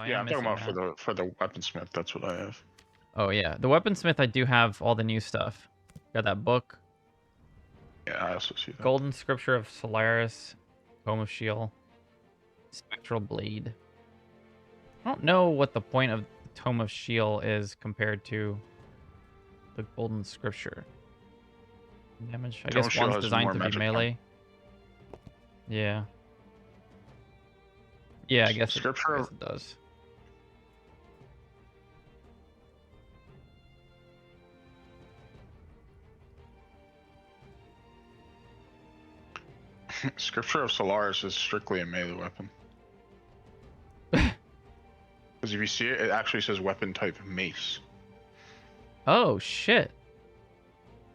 I Yeah, am I'm talking missing about that. for the weaponsmith. That's what I have. Oh yeah, the weaponsmith. I do have all the new stuff. Got that book, Yeah, I also see that. Golden Scripture of Solaris, Tome of Shield, Spectral Blade. I don't know what the point of the Tome of Shield is compared to the Golden Scripture. Damage. I Tome guess Shield one's has designed more to be magic armor. melee. Yeah. Yeah, I guess Scripture it does. Scripture of Solaris is strictly a melee weapon. Because if you see it, it actually says weapon type mace. Oh shit!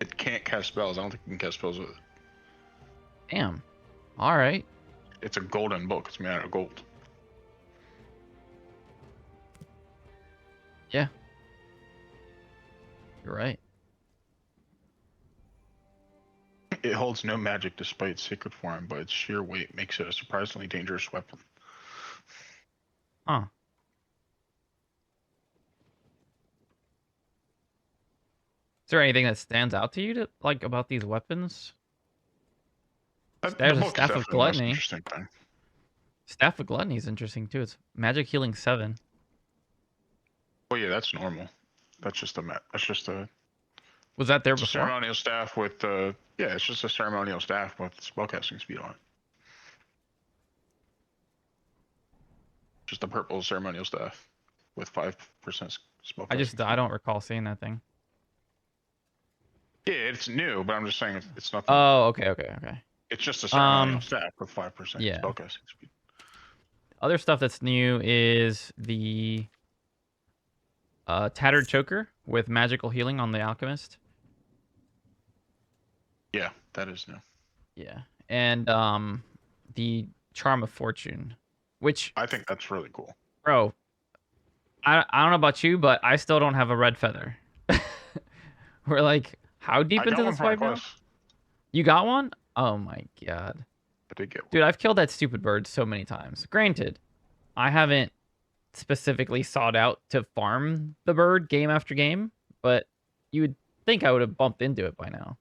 It can't cast spells. I don't think it can cast spells with it. Damn. All right. It's a golden book. It's made out of gold. Yeah. You're right. It holds no magic despite its sacred form, but its sheer weight makes it a surprisingly dangerous weapon. Huh. Is there anything that stands out to you to, like about these weapons? The There's a book is Staff of definitely the most Gluttony. interesting thing. Staff of Gluttony is interesting too. It's magic healing 7. Well, yeah, that's normal. That's just a Was that there it's a before? ceremonial staff with yeah, it's just a ceremonial staff with spellcasting speed on it. Just a purple ceremonial staff with 5% spellcasting. I don't recall seeing that thing. Yeah, it's new, but I'm just saying it's nothing. Oh, okay. It's just a ceremonial staff with 5% spellcasting speed. Other stuff that's new is the Tattered Choker with magical healing on the Alchemist. Yeah, that is new. Yeah, and the Charm of Fortune, which I think that's really cool. bro, I don't know about you, but I still don't have a red feather. We're like, how deep into this fight now? You got one? Oh my god. I did get one. Dude, I've killed that stupid bird so many times. Granted, I haven't specifically sought out to farm the bird game after game, but you would think I would have bumped into it by now.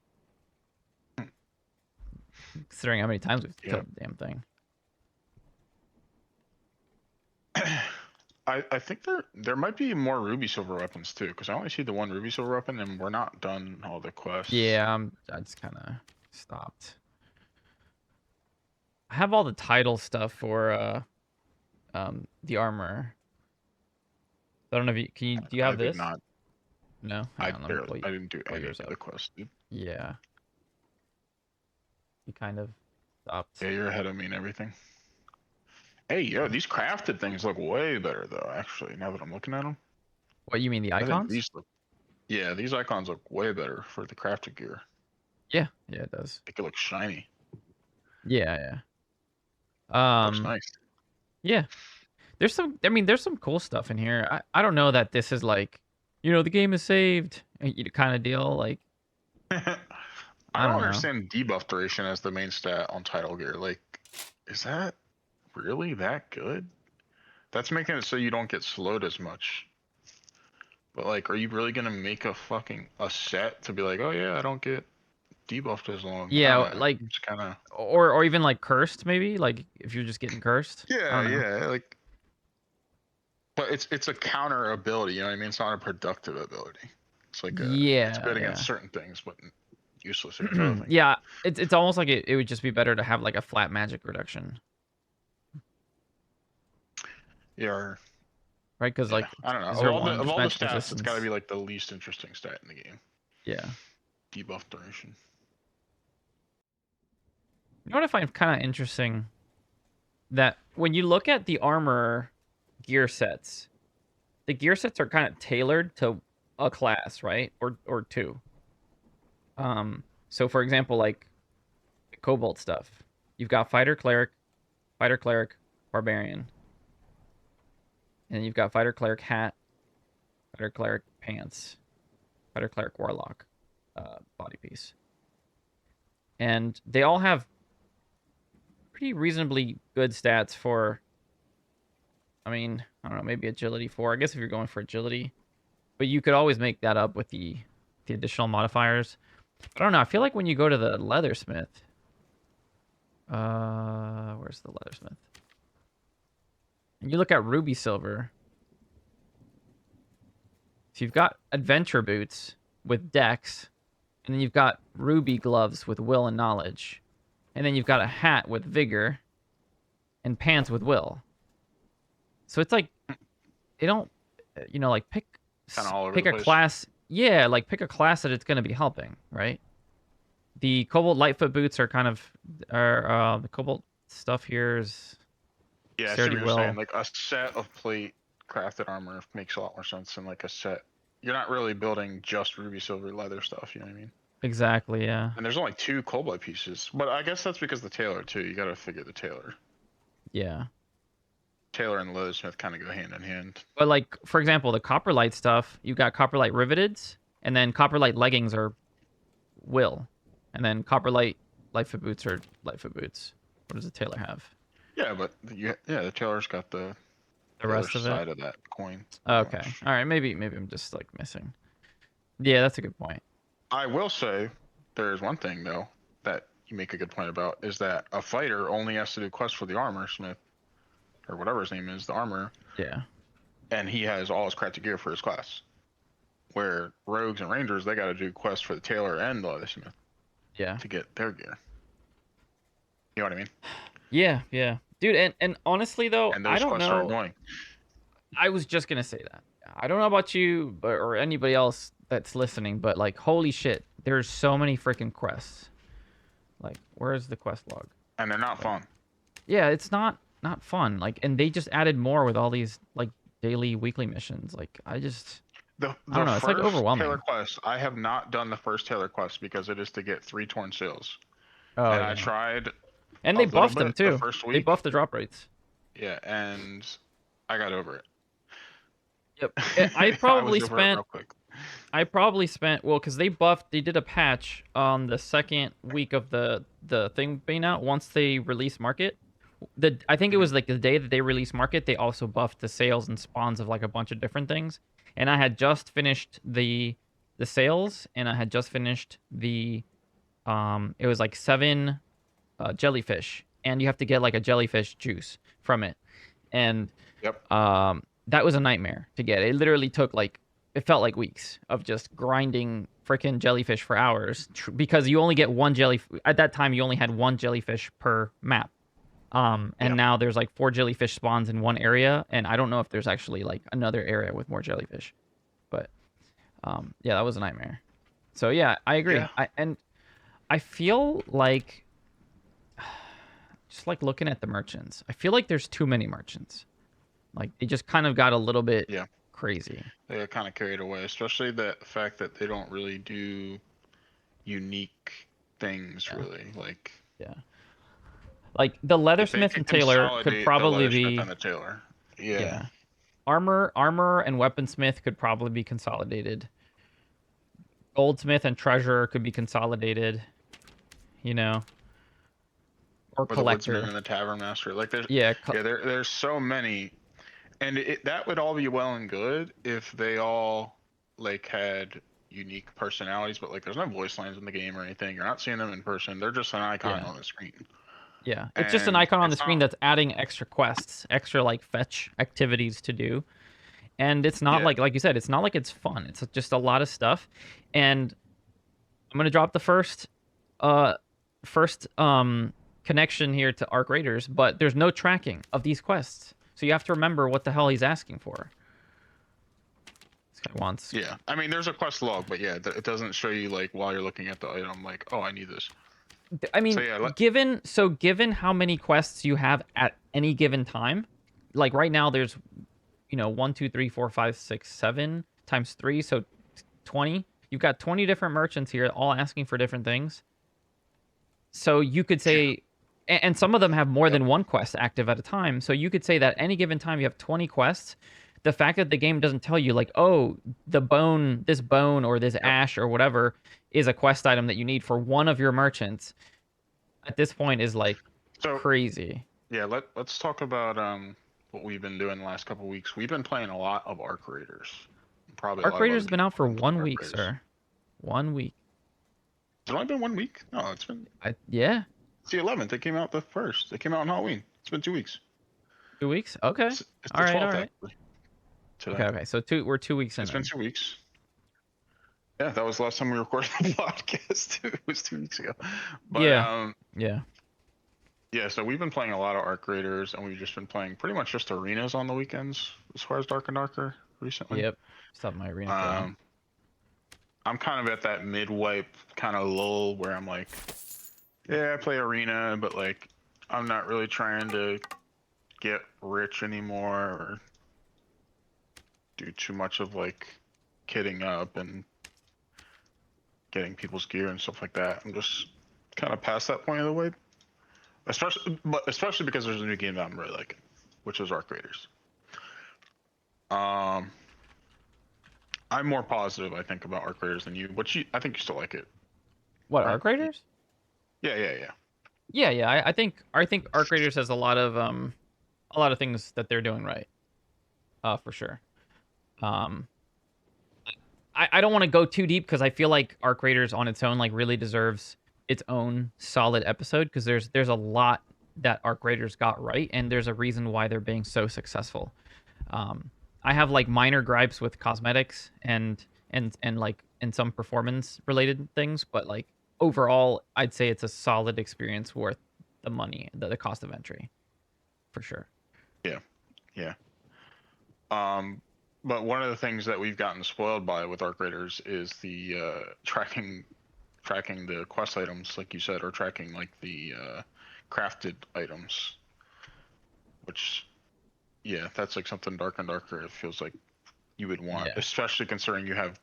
Considering how many times we've killed the damn thing. I think there might be more ruby silver weapons too, because I only see the one ruby silver weapon, and we're not done all the quests. Yeah, I just kind of stopped. I have all the title stuff for the armor. I don't know if you do you have this? Not. No, I didn't do any of the quests, dude. Yeah. You kind of stopped. Yeah, you're ahead of me and everything. Hey, yo, these crafted things look way better though. Actually, now that I'm looking at them. What, you mean the icons? These icons look way better for the crafted gear. Yeah, it does. Make it look shiny. Yeah. Looks nice. Yeah. There's some cool stuff in here. I don't know that this is like, the game is saved kind of deal. Like, I don't understand debuff duration as the main stat on title gear. Like, is that really that good? That's making it so you don't get slowed as much. But like, are you really gonna make a set to be like, oh yeah, I don't get debuffed as long? Yeah, like it's kind of or even like cursed maybe. Like if you're just getting cursed. Yeah. Like, but it's a counter ability. You know what I mean? It's not a productive ability. It's like it's good against certain things, but useless against other things. Yeah, it's almost like it would just be better to have like a flat magic reduction. Yeah. Right, because like I don't know. Of all the stats, it's got to be like the least interesting stat in the game. Yeah. Debuff duration. You know what I find kind of interesting? That when you look at the armor gear sets, the gear sets are kind of tailored to a class, right? Or two. So for example, like the Cobalt stuff, you've got fighter cleric, barbarian. And you've got fighter cleric hat, fighter cleric pants, fighter cleric warlock body piece. And they all have pretty reasonably good stats for I mean, I don't know, maybe agility 4. I guess if you're going for agility, but you could always make that up with the additional modifiers. I don't know. I feel like when you go to the leathersmith, where's the leathersmith? And you look at ruby silver. So you've got adventure boots with dex, and then you've got ruby gloves with will and knowledge, and then you've got a hat with vigor, and pants with will. So it's like they don't, like Kind of all over pick the a place. class. Yeah, like pick a class that it's going to be helping, right? The Cobalt Lightfoot boots are kind of the Cobalt stuff here is Yeah, I see what Sarity you're Will. saying. Like a set of plate crafted armor makes a lot more sense than like a set. You're not really building just ruby silver leather stuff. You know what I mean? Exactly, yeah. And there's only 2 cobalt pieces, but I guess that's because the tailor too. You got to figure the tailor. Yeah. Tailor and leathersmith kind of go hand in hand. But like, for example, the Copperlight stuff, you got Copperlight Riveteds, and then Copperlight leggings are Will, and then Copperlight Lightfoot boots are Lightfoot boots. What does the tailor have? Yeah, but the tailor's got the Rest of it. side of that coin. Okay, all right. Maybe I'm just like missing. Yeah, that's a good point. I will say, there's one thing though that you make a good point about is that a fighter only has to do quests for the armor smith, or whatever his name is, the armor. Yeah. And he has all his crafted gear for his class. Where rogues and rangers, they got to do quests for the tailor and the leathersmith. Yeah. To get their gear. You know what I mean? Yeah, dude. And honestly though, And those I don't quests know. are annoying. I was just gonna say that. I don't know about you or anybody else that's listening, but like, holy shit, there's so many freaking quests. Like, where's the quest log? And they're not fun. Yeah, it's not fun. Like, and they just added more with all these like daily, weekly missions. Like, I don't know. It's like overwhelming. Tailor quest. I have not done the first tailor quest because it is to get 3 torn sails. Oh, and yeah. I tried. And they buffed them too. The first week. They buffed the drop rates. Yeah, and I got over it. Yep. I probably spent well, because they did a patch on the second week of the thing being out. Once they released market, I think it was like the day that they released market, they also buffed the sales and spawns of like a bunch of different things. And I had just finished the sales, and I had just finished the it was like 7 jellyfish, and you have to get like a jellyfish juice from it. And yep. That was a nightmare to get. It literally took it felt like weeks of just grinding freaking jellyfish for hours because you only get one at that time you only had 1 jellyfish per map. And now there's like 4 jellyfish spawns in one area, and I don't know if there's actually like another area with more jellyfish. But yeah, that was a nightmare. So yeah, I agree. Yeah. I feel like just like looking at the merchants, I feel like there's too many merchants. Like, they just kind of got a little bit crazy. They got kind of carried away, especially the fact that they don't really do unique things, really. Like, like the leathersmith and tailor could probably be. And the tailor. Yeah. Armor and weaponsmith could probably be consolidated. Goldsmith and treasurer could be consolidated. Or collector. The woodsman and the tavern master. Like, there's so many. And that would all be well and good if they all like had unique personalities, but like there's no voice lines in the game or anything. You're not seeing them in person. They're just an icon on the screen. Yeah, it's just an icon on the screen that's adding extra quests, extra like fetch activities to do. And it's not like you said, it's not like it's fun. It's just a lot of stuff. And I'm gonna drop the first connection here to Arc Raiders, but there's no tracking of these quests. So you have to remember what the hell he's asking for. This guy wants. Yeah, I mean, there's a quest log, but yeah, it doesn't show you like while you're looking at the item, like, oh, I need this. I mean, given how many quests you have at any given time, like right now there's, 1, 2, 3, 4, 5, 6, 7 times 3, so 20. You've got 20 different merchants here, all asking for different things. So you could say. And some of them have more than one quest active at a time. So you could say that any given time you have 20 quests. The fact that the game doesn't tell you like, oh, this bone or this ash or whatever is a quest item that you need for one of your merchants at this point is like crazy. Yeah, let's talk about what we've been doing the last couple of weeks. We've been playing a lot of Arc Raiders. Probably a Arc lot of Raiders other has been people out have for been playing 1 Arc week, Raiders. sir. 1 week. It's only been 1 week. No, it's been. Yeah. It's the 11th. It came out the first. It came out on Halloween. It's been 2 weeks. 2 weeks. Okay. It's All the right. All 12th right. actually. Today. Okay. So we're 2 weeks in It's been then. 2 weeks. Yeah, that was the last time we recorded the podcast. It was 2 weeks ago. But Yeah. Yeah. yeah, so we've been playing a lot of Arc Raiders, and we've just been playing pretty much just arenas on the weekends as far as Dark and Darker recently. Yep. Stopped my arena for a while. I'm kind of at that midway kind of lull where I'm like, yeah, I play arena, but like I'm not really trying to get rich anymore or do too much of like kitting up and getting people's gear and stuff like that. I'm just kind of past that point of the way. Especially because there's a new game that I'm really liking, which is Arc Raiders. I'm more positive, I think, about Arc Raiders than you, but I think you still like it. What, Right? Arc Raiders? Yeah. Yeah. I think Arc Raiders has a lot of things that they're doing right. For sure. I don't want to go too deep because I feel like Arc Raiders on its own like really deserves its own solid episode because there's a lot that Arc Raiders got right and there's a reason why they're being so successful. I have like minor gripes with cosmetics and like and some performance related things, but like overall, I'd say it's a solid experience worth the money, the cost of entry, for sure. Yeah. But one of the things that we've gotten spoiled by with Arc Raiders is the tracking the quest items, like you said, or tracking like the crafted items, which yeah, that's like something Dark and Darker. It feels like you would want, Yeah. especially considering you have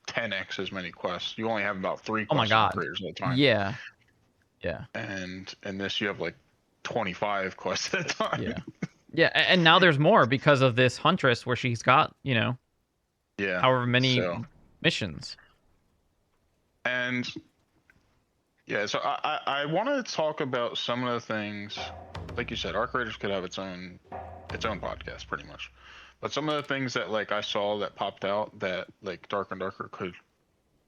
10x as many quests. You only have about 3 Oh my quests in Arc God. Raiders at a time. Yeah. And in this, you have like 25 quests at a time. Yeah, and now there's more because of this Huntress where she's got, Yeah. however many So, missions. and yeah, so I want to talk about some of the things, like you said, Arc Raiders could have its own podcast pretty much. But some of the things that like I saw that popped out that like Dark and Darker could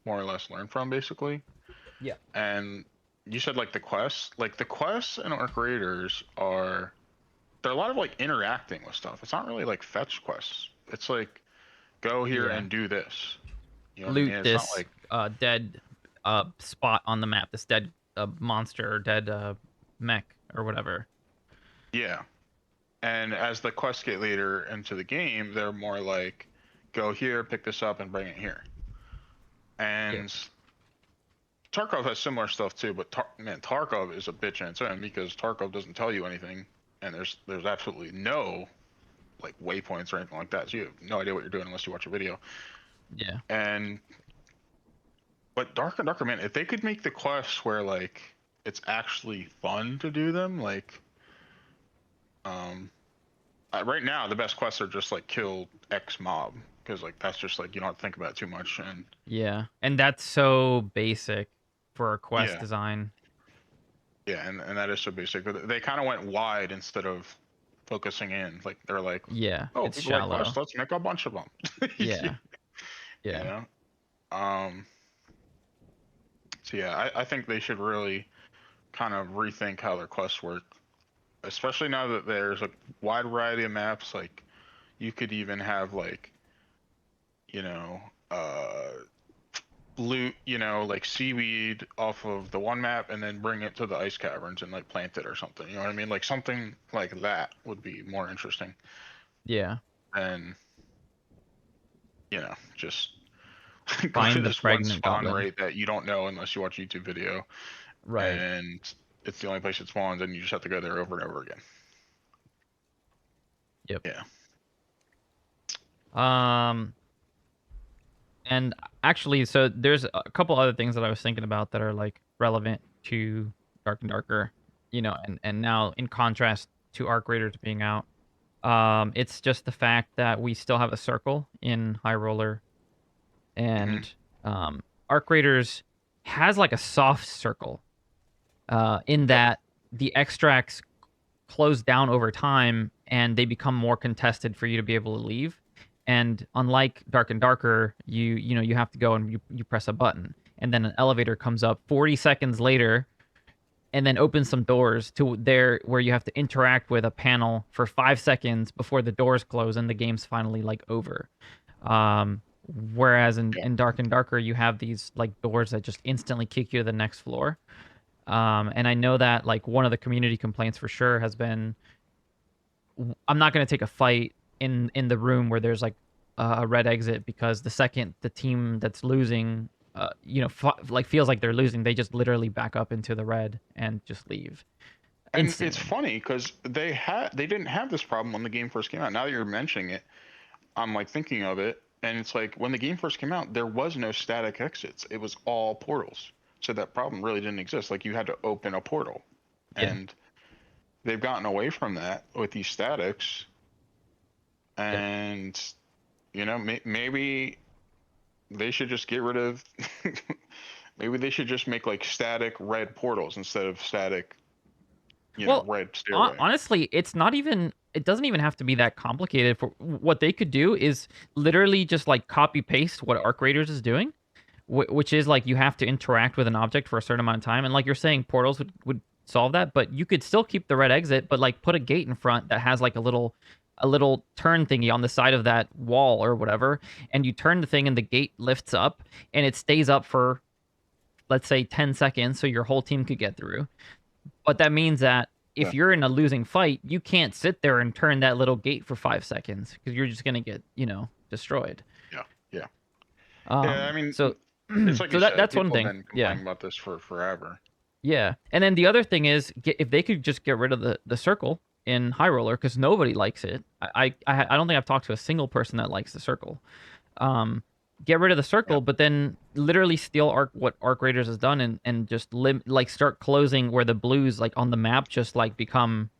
more or less learn from basically. Yeah. And you said like the quests in Arc Raiders they're a lot of like interacting with stuff. It's not really like fetch quests. It's like go here and do this. You know what I Loot mean? It's this not like dead spot on the map, this dead monster or dead mech or whatever. yeah. And as the quests get later into the game, they're more like go here, pick this up, and bring it here. And Tarkov has similar stuff too, but Tarkov is a bitch in its own because Tarkov doesn't tell you anything, and there's absolutely no like waypoints or anything like that, so you have no idea what you're doing unless you watch a video. Yeah. But Dark and Darker, man, if they could make the quests where like it's actually fun to do them, like right now the best quests are just like kill X mob because like that's just like you don't have to think about it too much. And that's so basic for a quest design. Yeah, and that is so basic. But they kind of went wide instead of focusing in. Like they're like, oh, it's people shallow. like quests, let's make a bunch of them. Yeah. You know? So yeah, I think they should really kind of rethink how their quests work, especially now that there's a wide variety of maps. Like you could even have like, loot, like seaweed off of the one map and then bring it to the ice caverns and like plant it or something. You know what I mean? Like something like that would be more interesting. Yeah. And just find the this one pregnant spawn goblin rate that you don't know unless you watch a YouTube video. Right. And it's the only place it spawns and you just have to go there over and over again. Yep. Yeah. And actually, so there's a couple other things that I was thinking about that are like relevant to Dark and Darker, and now in contrast to Arc Raiders being out, it's just the fact that we still have a circle in High Roller, and Arc Raiders has like a soft circle, in that the extracts close down over time and they become more contested for you to be able to leave. And unlike Dark and Darker, you have to go and you press a button, and then an elevator comes up 40 seconds later, and then opens some doors to there where you have to interact with a panel for 5 seconds before the doors close and the game's finally like over. Um, Whereas Yeah. in Dark and Darker, you have these like doors that just instantly kick you to the next floor. And I know that like one of the community complaints for sure has been, I'm not going to take a fight in the room where there's like a red exit, because the second the team that's losing, like feels like they're losing, they just literally back up into the red and just leave And it's instantly. funny because they didn't have this problem when the game first came out. Now that you're mentioning it, I'm like thinking of it, and it's like when the game first came out, there was no static exits. It was all portals. So that problem really didn't exist. Like you had to open a portal. Yeah. And they've gotten away from that with these statics. Yep. And maybe they should just get rid of maybe they should just make like static red portals instead of static Well, red stairway. honestly, it doesn't even have to be that complicated. For what they could do is literally just like copy paste what Arc Raiders is doing, which is like you have to interact with an object for a certain amount of time. And like you're saying, portals would solve that, but you could still keep the red exit, but like put a gate in front that has like a little turn thingy on the side of that wall or whatever, and you turn the thing and the gate lifts up and it stays up for, let's say, 10 seconds so your whole team could get through. But that means that Yeah. if you're in a losing fight, you can't sit there and turn that little gate for 5 seconds because you're just gonna get, destroyed. Yeah. Yeah. Yeah. I mean, So it's like so you that said, that's one people have thing. been Yeah. complaining about this for forever. Yeah. And then the other thing is, if they could just get rid of the circle in High Roller, because nobody likes it. I don't think I've talked to a single person that likes the circle. Um, get rid of the Yeah. circle, but then literally steal what Arc Raiders has done, and just like start closing where the blues like on the map just like become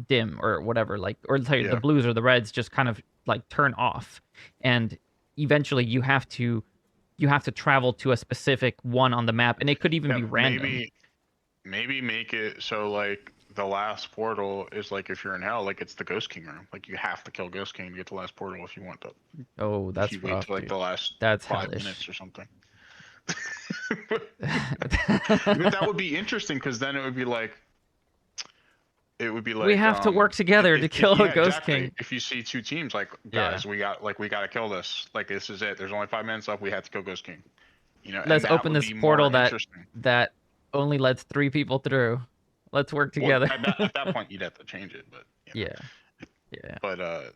dim or whatever, like, or sorry, the Yeah. blues or the reds just kind of like turn off, and eventually you have to travel to a specific one on the map, and it could even Yeah. be random. Maybe make it so like the last portal is like if you're in hell, like it's the Ghost King room. Like you have to kill Ghost King to get the last portal if you want to. Oh, If you that's wait rough, till like dude. the last That's 5 minutes hellish. or something. But that would be interesting because then it would be We like have to work together to kill a yeah, Ghost exactly. King. If you see two teams like Yeah. guys, we got to kill this. Like this is it. There's only 5 minutes left. We have to kill Ghost King. And Let's that open would this be more portal that interesting. that only lets 3 people through. Let's work Well, together. at that point you'd have to change it, but Yeah. Yeah. But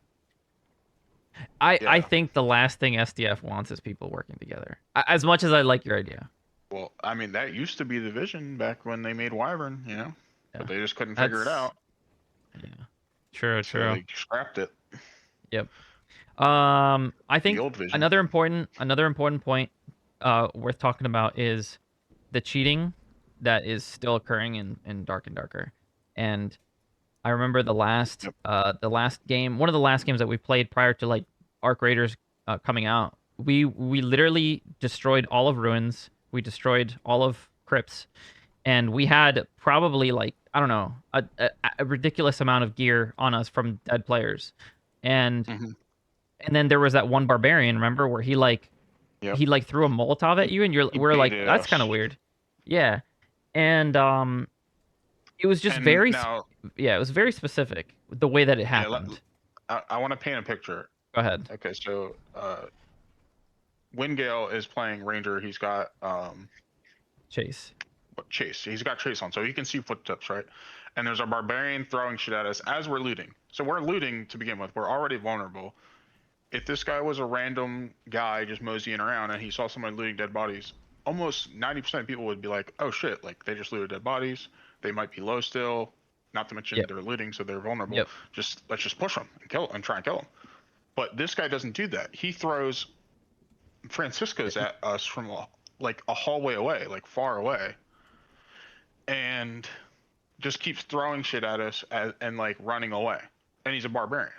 I yeah. think the last thing SDF wants is people working together. As much as I like your idea. Well, I mean that used to be the vision back when they made Wyvern, Yeah. but they just couldn't figure it That's out. yeah. True, So true. they scrapped it. Yep. I The think old vision. another important point worth talking about is the cheating that is still occurring in Dark and Darker. And I remember Yep. the last game, one of the last games that we played prior to like Arc Raiders coming out. We literally destroyed all of Ruins. We destroyed all of Crypts, and we had probably like, I don't know, a ridiculous amount of gear on us from dead players. And Hmm. and then there was that one barbarian, remember, where Yep. he like threw a Molotov at you, and He we're like, baited that's kind us. of weird. Yeah. And it was just And now, yeah, it was very specific the way that it yeah, happened. I want to paint a picture. Go ahead. Okay, so Wingale is playing Ranger. He's got Chase. Chase. He's got Chase on, so he can see footsteps, right? And there's a barbarian throwing shit at us as we're looting. So we're looting to begin with. We're already vulnerable. If this guy was a random guy just moseying around and he saw somebody looting dead bodies, almost 90% of people would be like, "Oh shit! Like they just looted dead bodies. They might be low still. Not to mention Yep. they're looting, so they're vulnerable. Yep. Let's just push them and kill and try and kill them." But this guy doesn't do that. He throws Francisco's at us from like a hallway away, like far away, and just keeps throwing shit at us and like running away. And he's a barbarian.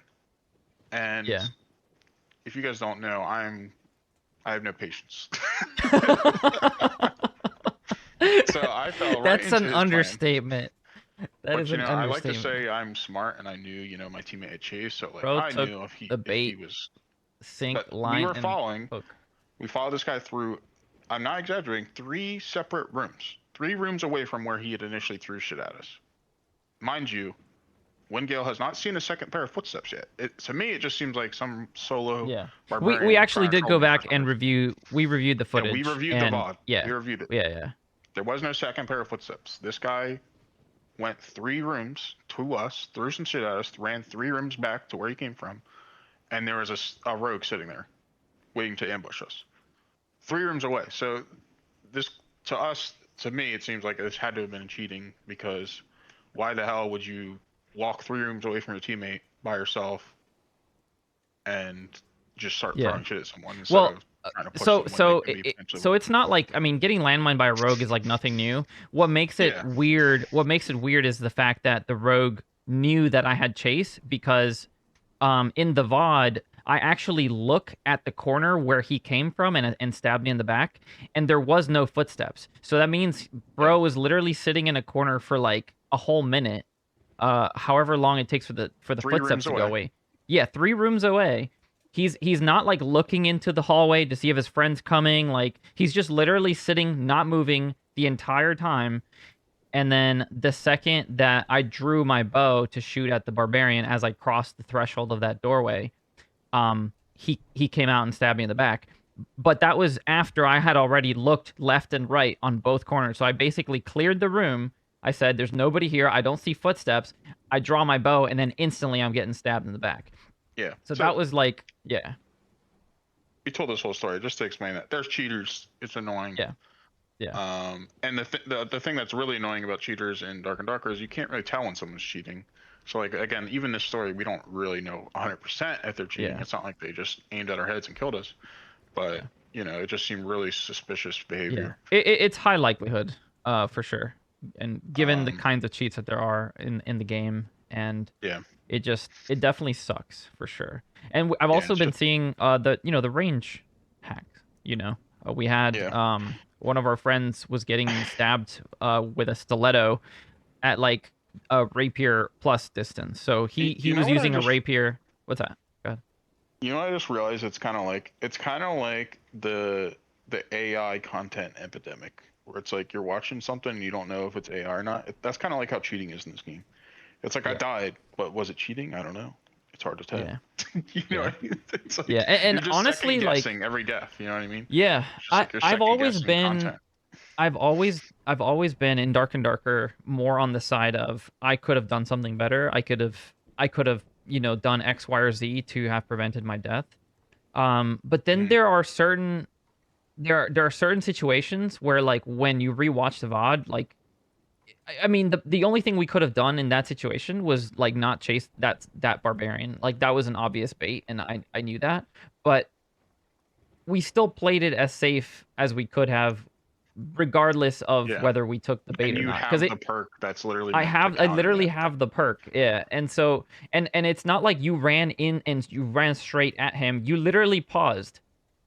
And Yeah. if you guys don't know, I have no patience. So I fell right That's into an his plan. understatement. That But is an I like to understatement. say I'm smart, and I knew my teammate had chased, so like Bro I took knew the if he bait, was. sink, But we line, were and following. hook. We followed this guy through. I'm not exaggerating. 3 separate rooms. 3 rooms away from where he had initially threw shit at us. Mind you, Wingale has not seen a second pair of footsteps yet. To me, it just seems like some solo Yeah. We barbarian actually trying to did troll go me for back some and reason. we reviewed the Yeah, we footage, reviewed the and VOD. We yeah. reviewed it. Yeah. There was no second pair of footsteps. This guy went 3 rooms to us, threw some shit at us, ran 3 rooms back to where he came from, and there was a rogue sitting there waiting to ambush us. 3 rooms away. So this, to us, to me, it seems like this had to have been cheating, because why the hell would you walk 3 rooms away from your teammate by yourself and just start Yeah. throwing shit at someone instead Well, of trying to push so them when they so can be potentially so it's vulnerable? not like, I mean, getting landmined by a rogue is like nothing new. What makes it Yeah. weird? What makes it weird is the fact that the rogue knew that I had chase, because in the VOD I actually look at the corner where he came from and stabbed me in the back, and there was no footsteps. So that means Yeah. bro was literally sitting in a corner for like a whole minute, however long it takes for the 3 rooms footsteps to go away. away. Yeah, 3 rooms away. He's not like looking into the hallway to see if his friend's coming. Like, he's just literally sitting, not moving the entire time. And then the second that I drew my bow to shoot at the barbarian as I crossed the threshold of that doorway, he came out and stabbed me in the back. But that was after I had already looked left and right on both corners. So I basically cleared the room. I said, "There's nobody here. I don't see footsteps." I draw my bow, and then instantly I'm getting stabbed in the back. Yeah. So So that was like, yeah, we told this whole story just to explain that there's cheaters. It's annoying. yeah, yeah, And the thing that's really annoying about cheaters in Dark and Darker is you can't really tell when someone's cheating. So like again, even this story, we don't really know 100% if they're cheating. yeah, It's not like they just aimed at our heads and killed us. But yeah, it just seemed really suspicious yeah. behavior. It's high likelihood, for sure. And given the Um, kinds of cheats that there are in the game, and yeah, it definitely sucks for sure. And I've yeah, also it's been just seeing the range hacks. We had yeah. one of our friends was getting stabbed with a stiletto at like a rapier plus distance. So he You know was what I using a just rapier. What's that? Go ahead. I just realized it's kind of like the AI content epidemic, where it's like you're watching something and you don't know if it's AI or not. That's kind of like how cheating is in this game. It's like I Yeah, died, but was it cheating? I don't know. It's hard to tell. yeah, You know yeah, what I mean? It's yeah. like And you're just second honestly, like, guessing every death. You know what I mean? yeah, It's just I like you're I've second always guessing been content. I've always been in Dark and Darker more on the side of I could have done something better. I could have done X, Y, or Z to have prevented my death. But then Mhm. there are certain situations where, like, when you rewatch the VOD, like, I mean, the only thing we could have done in that situation was like not chase that barbarian. Like, that was an obvious bait, and I knew that. But we still played it as safe as we could have, regardless of Yeah, whether we took the bait and or you not. Because have the perk that's literally I meant to have I counter literally that. have the perk, yeah. And so, and it's not like you ran in and you ran straight at him. You literally paused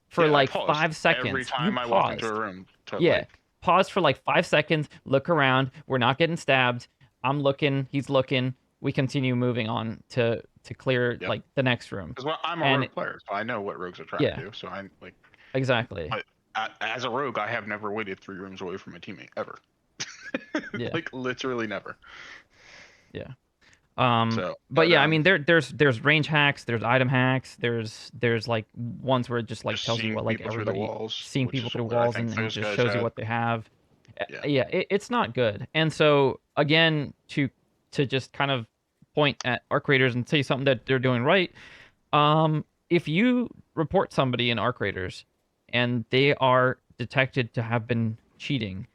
for Yeah, I like paused 5 every seconds. You time I walk into a paused. room to Yeah. like. Pause for like 5 seconds, look around. We're not getting stabbed. I'm looking, he's looking. We continue moving on to clear Yep. like the next room. Because I'm a And rogue player, so I know what rogues are trying to yeah, do. So I'm like, exactly. but as a rogue, I have never waited 3 rooms away from a teammate ever. Yeah. Like literally never. Yeah. So, But but yeah, I mean, there's range hacks, there's item hacks, there's like ones where it just like just tells you seeing what, like, people through the everybody walls, seeing which people is through what I walls, think and those just guys shows you had. what they have. Yeah. Yeah, it's not good. And so again, to just kind of point at our creators and say something that they're doing right. If you report somebody in our creators and they are detected to have been cheating,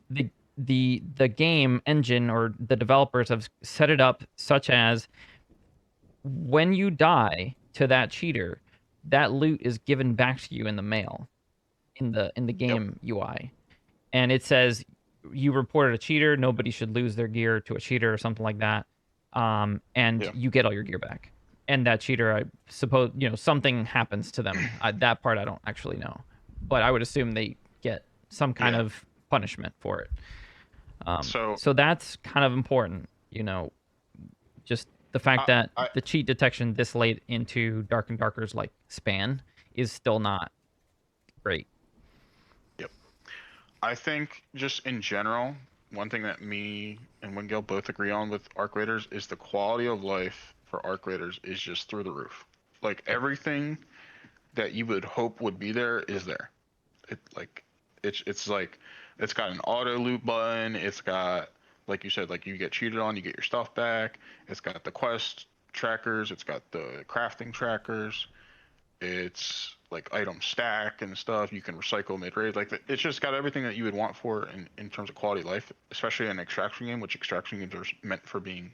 the the game engine or the developers have set it up such as when you die to that cheater, that loot is given back to you in the mail, in the Yep. game UI. And it says you reported a cheater, nobody should lose their gear to a cheater or something like that. And Yeah. you get all your gear back. And that cheater, I suppose, something happens to them. That part I don't actually know, but I would assume they get some kind Yeah. of punishment for it. So So that's kind of important, just the fact I, that I the cheat detection this late into Dark and Darker's like span is still not great. yep. I think just in general, one thing that me and Wingale both agree on with Arc Raiders is the quality of life for Arc Raiders is just through the roof. Like Yep. everything that you would hope would be there is there. It like it's like it's got an auto loot button. It's got like you said, like you get cheated on, you get your stuff back. It's got the quest trackers. It's got the crafting trackers. It's like item stack and stuff. You can recycle mid raid. Like it's just got everything that you would want for in terms of quality of life, especially in an extraction game, which extraction games are meant for being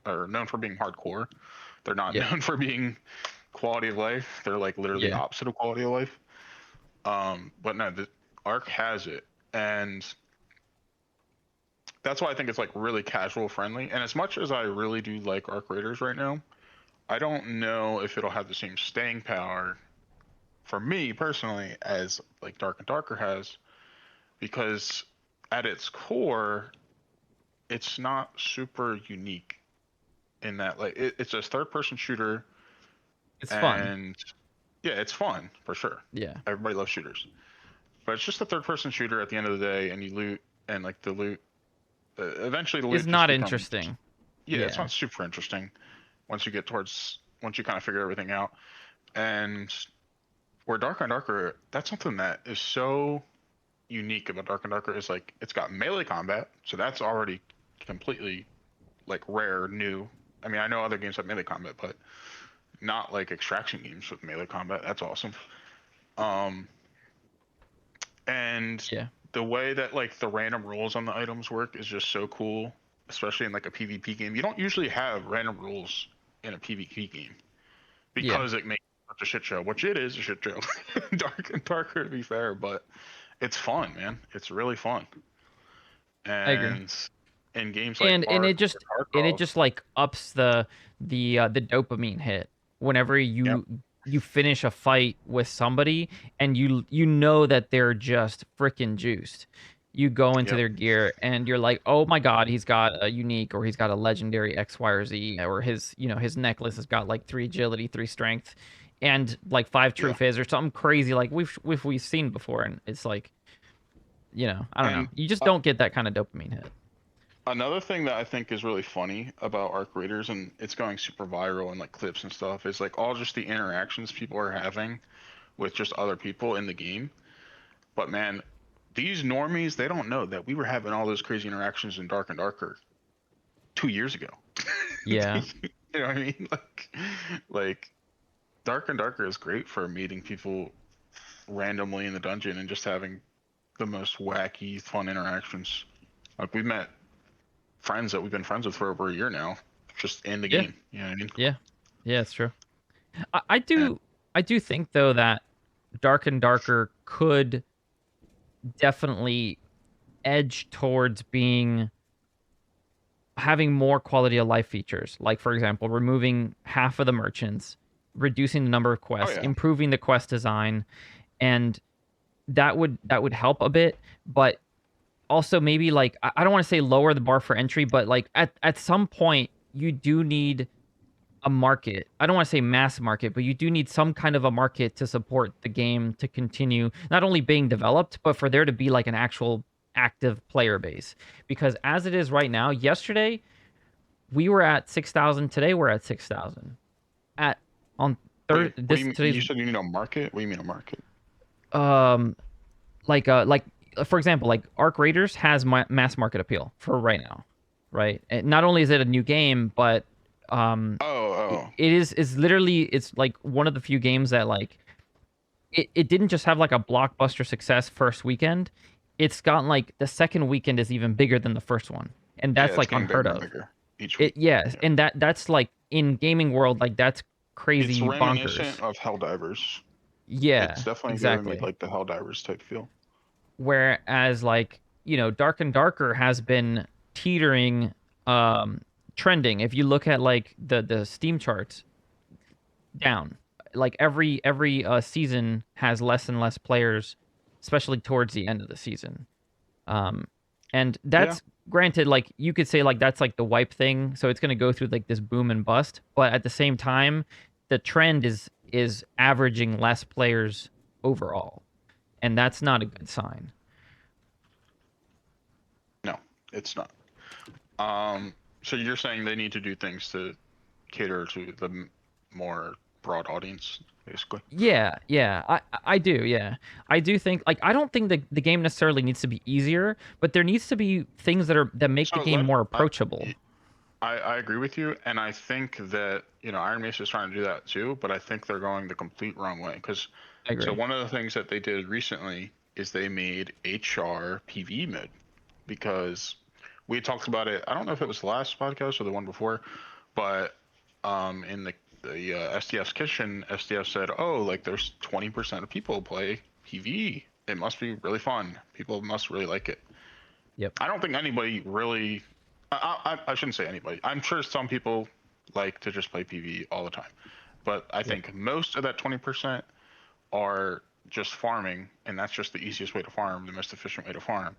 or known for being hardcore. They're not Yeah. known for being quality of life. They're like literally Yeah. opposite of quality of life. But no, the Arc has it, and that's why I think it's like really casual friendly. And as much as I really do like Arc Raiders right now, I don't know if it'll have the same staying power for me personally as like Dark and Darker has, because at its core, it's not super unique in that like it's a third person shooter, It's fun. and yeah, it's fun for sure. Yeah. Everybody loves shooters, but it's just a third person shooter at the end of the day, and you loot, and like the loot, eventually the Is loot just not becomes, interesting. yeah, it's Yeah. not super interesting once you kind of figure everything out. And where Dark and Darker, that's something that is so unique about Dark and Darker is like it's got melee combat, so that's already completely like rare, new. I mean, I know other games have melee combat, but not like extraction games with melee combat. That's awesome. Um, and Yeah. the way that like the random rolls on the items work is just so cool, especially in like a PvP game. You don't usually have random rolls in a PvP game Yeah. because it makes such a shit show, which it is a shit show. Dark and Darker to be fair, but it's fun, man. It's really fun. I agree. And in games like And Ark it just or and it Tarkov, just like ups the dopamine hit whenever yep, you finish a fight with somebody and you know that they're just freaking juiced. You go into yep, their gear and you're like, "Oh my god, he's got a unique or he's got a legendary X, Y, or Z, or his necklace has got like 3 agility, 3 strength, and like 5 true yeah. fizz or something crazy like we've seen before." And it's like, I don't know. And You just don't get that kind of dopamine hit. another thing that I think is really funny about Arc Raiders, and it's going super viral in like clips and stuff, is like all just the interactions people are having with just other people in the game. But man, these normies, they don't know that we were having all those crazy interactions in Dark and Darker 2 years ago. Yeah. You know what I mean? Like Dark and Darker is great for meeting people randomly in the dungeon and just having the most wacky, fun interactions. Like we've met friends that we've been friends with for over a year now, just in the Yeah. game. You know what I mean? Yeah. Yeah, it's true. I And, do I do think though that Dark and Darker could definitely edge towards being having more quality of life features. Like for example, removing half of the merchants, reducing the number of oh quests, yeah, improving the quest design, and that would help a bit, but also maybe like I don't want to say lower the bar for entry, but like at some point you do need a market. I don't want to say mass market, but you do need some kind of a market to support the game to continue not only being developed, but for there to be like an actual active player base. Because as it is right now, yesterday we were at 6,000, today we're at 6,000. At on wait, third what do you this mean? today's You said you need a market? What do you mean a market? um for example, like Arc Raiders has mass market appeal for right now, right? And not only is it a new game, but um Oh, it, oh, it is literally it's like one of the few games that like it didn't just have like a blockbuster success first weekend. It's gotten like the second weekend is even bigger than the first one. And yeah, that's it's like getting unheard bigger and of. bigger each It week. yes, Yeah, and that's like in gaming world like that's it's crazy reminiscent bonkers. of Helldivers. It's Yeah, definitely giving me exactly. like the Helldivers type feel. Whereas like, Dark and Darker has been teetering um trending. If you look at like the Steam charts, down. Like every season has less and less players, especially towards the end of the season. Um and Yeah, granted, like you could say like that's like the wipe thing, so it's gonna go through like this boom and bust. But at the same time, the trend is averaging less players overall, and that's not a good sign. No, it's not. So you're saying they need to do things to cater to the more broad audience, basically. Yeah, yeah, I do, yeah. I do think like I don't think the game necessarily needs to be easier, but there needs to be things that make the So game let more approachable. I agree with you, and I think that Iron Mace is trying to do that too, but I think they're going the complete wrong way. Because I so agree. one of the things that they did recently is they made HR PvE mode, because we talked about it. I don't know if it was the last podcast or the one before, but in the SDF's kitchen, SDF said, "Oh, like there's 20% of people play PvE. It must be really fun. People must really like it." Yep. I don't think anybody really. I shouldn't say anybody. I'm sure some people like to just play PvE all the time, but I Yep. think most of that 20% are just farming, and that's just the easiest way to farm, the most efficient way to farm.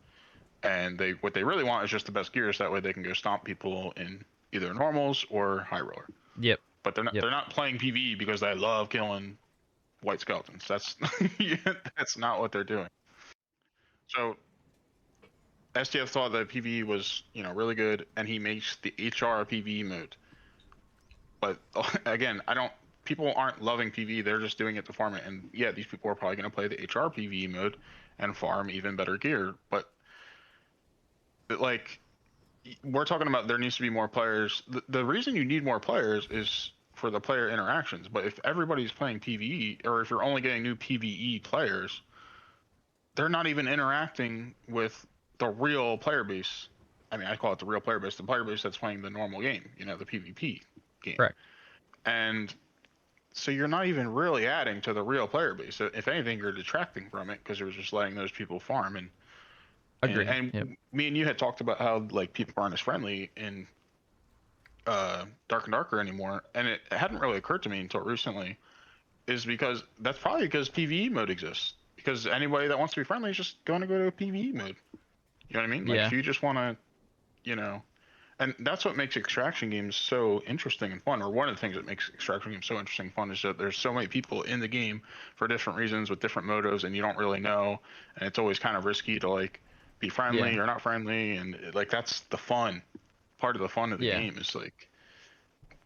And what they really want is just the best gears. That way they can go stomp people in either normals or high roller. Yep. But Yep. they're not playing PvE because they love killing white skeletons. That's that's not what they're doing. So STF thought that PvE was, really good, and he makes the HR PvE mode. But again, I don't. People aren't loving PvE; they're just doing it to farm it. And yeah, these people are probably going to play the HR PvE mode and farm even better gear. But like, we're talking about there needs to be more players. The reason you need more players is for the player interactions. But if everybody's playing PvE, or if you're only getting new PvE players, they're not even interacting with the real player base. I mean, I call it the real player base, the player base that's playing the normal game, the PvP game. Correct. And so you're not even really adding to the real player base. If anything, you're detracting from it because you're just letting those people farm. And and Agreed. Yep. and me and you had talked about how like people aren't as friendly in Dark and Darker anymore, and it hadn't really occurred to me until recently. Is because that's probably because PVE mode exists. Because anybody that wants to be friendly is just going to go to a PVE mode. You know what I mean? Like if Yeah. you just want to, and that's what makes extraction games so interesting and fun. Or one of the things that makes extraction games so interesting and fun is that there's so many people in the game for different reasons with different motives, and you don't really know, and it's always kind of risky to like be Yeah. friendly or not friendly, and like that's the fun. Part of the fun of the Yeah. game is like,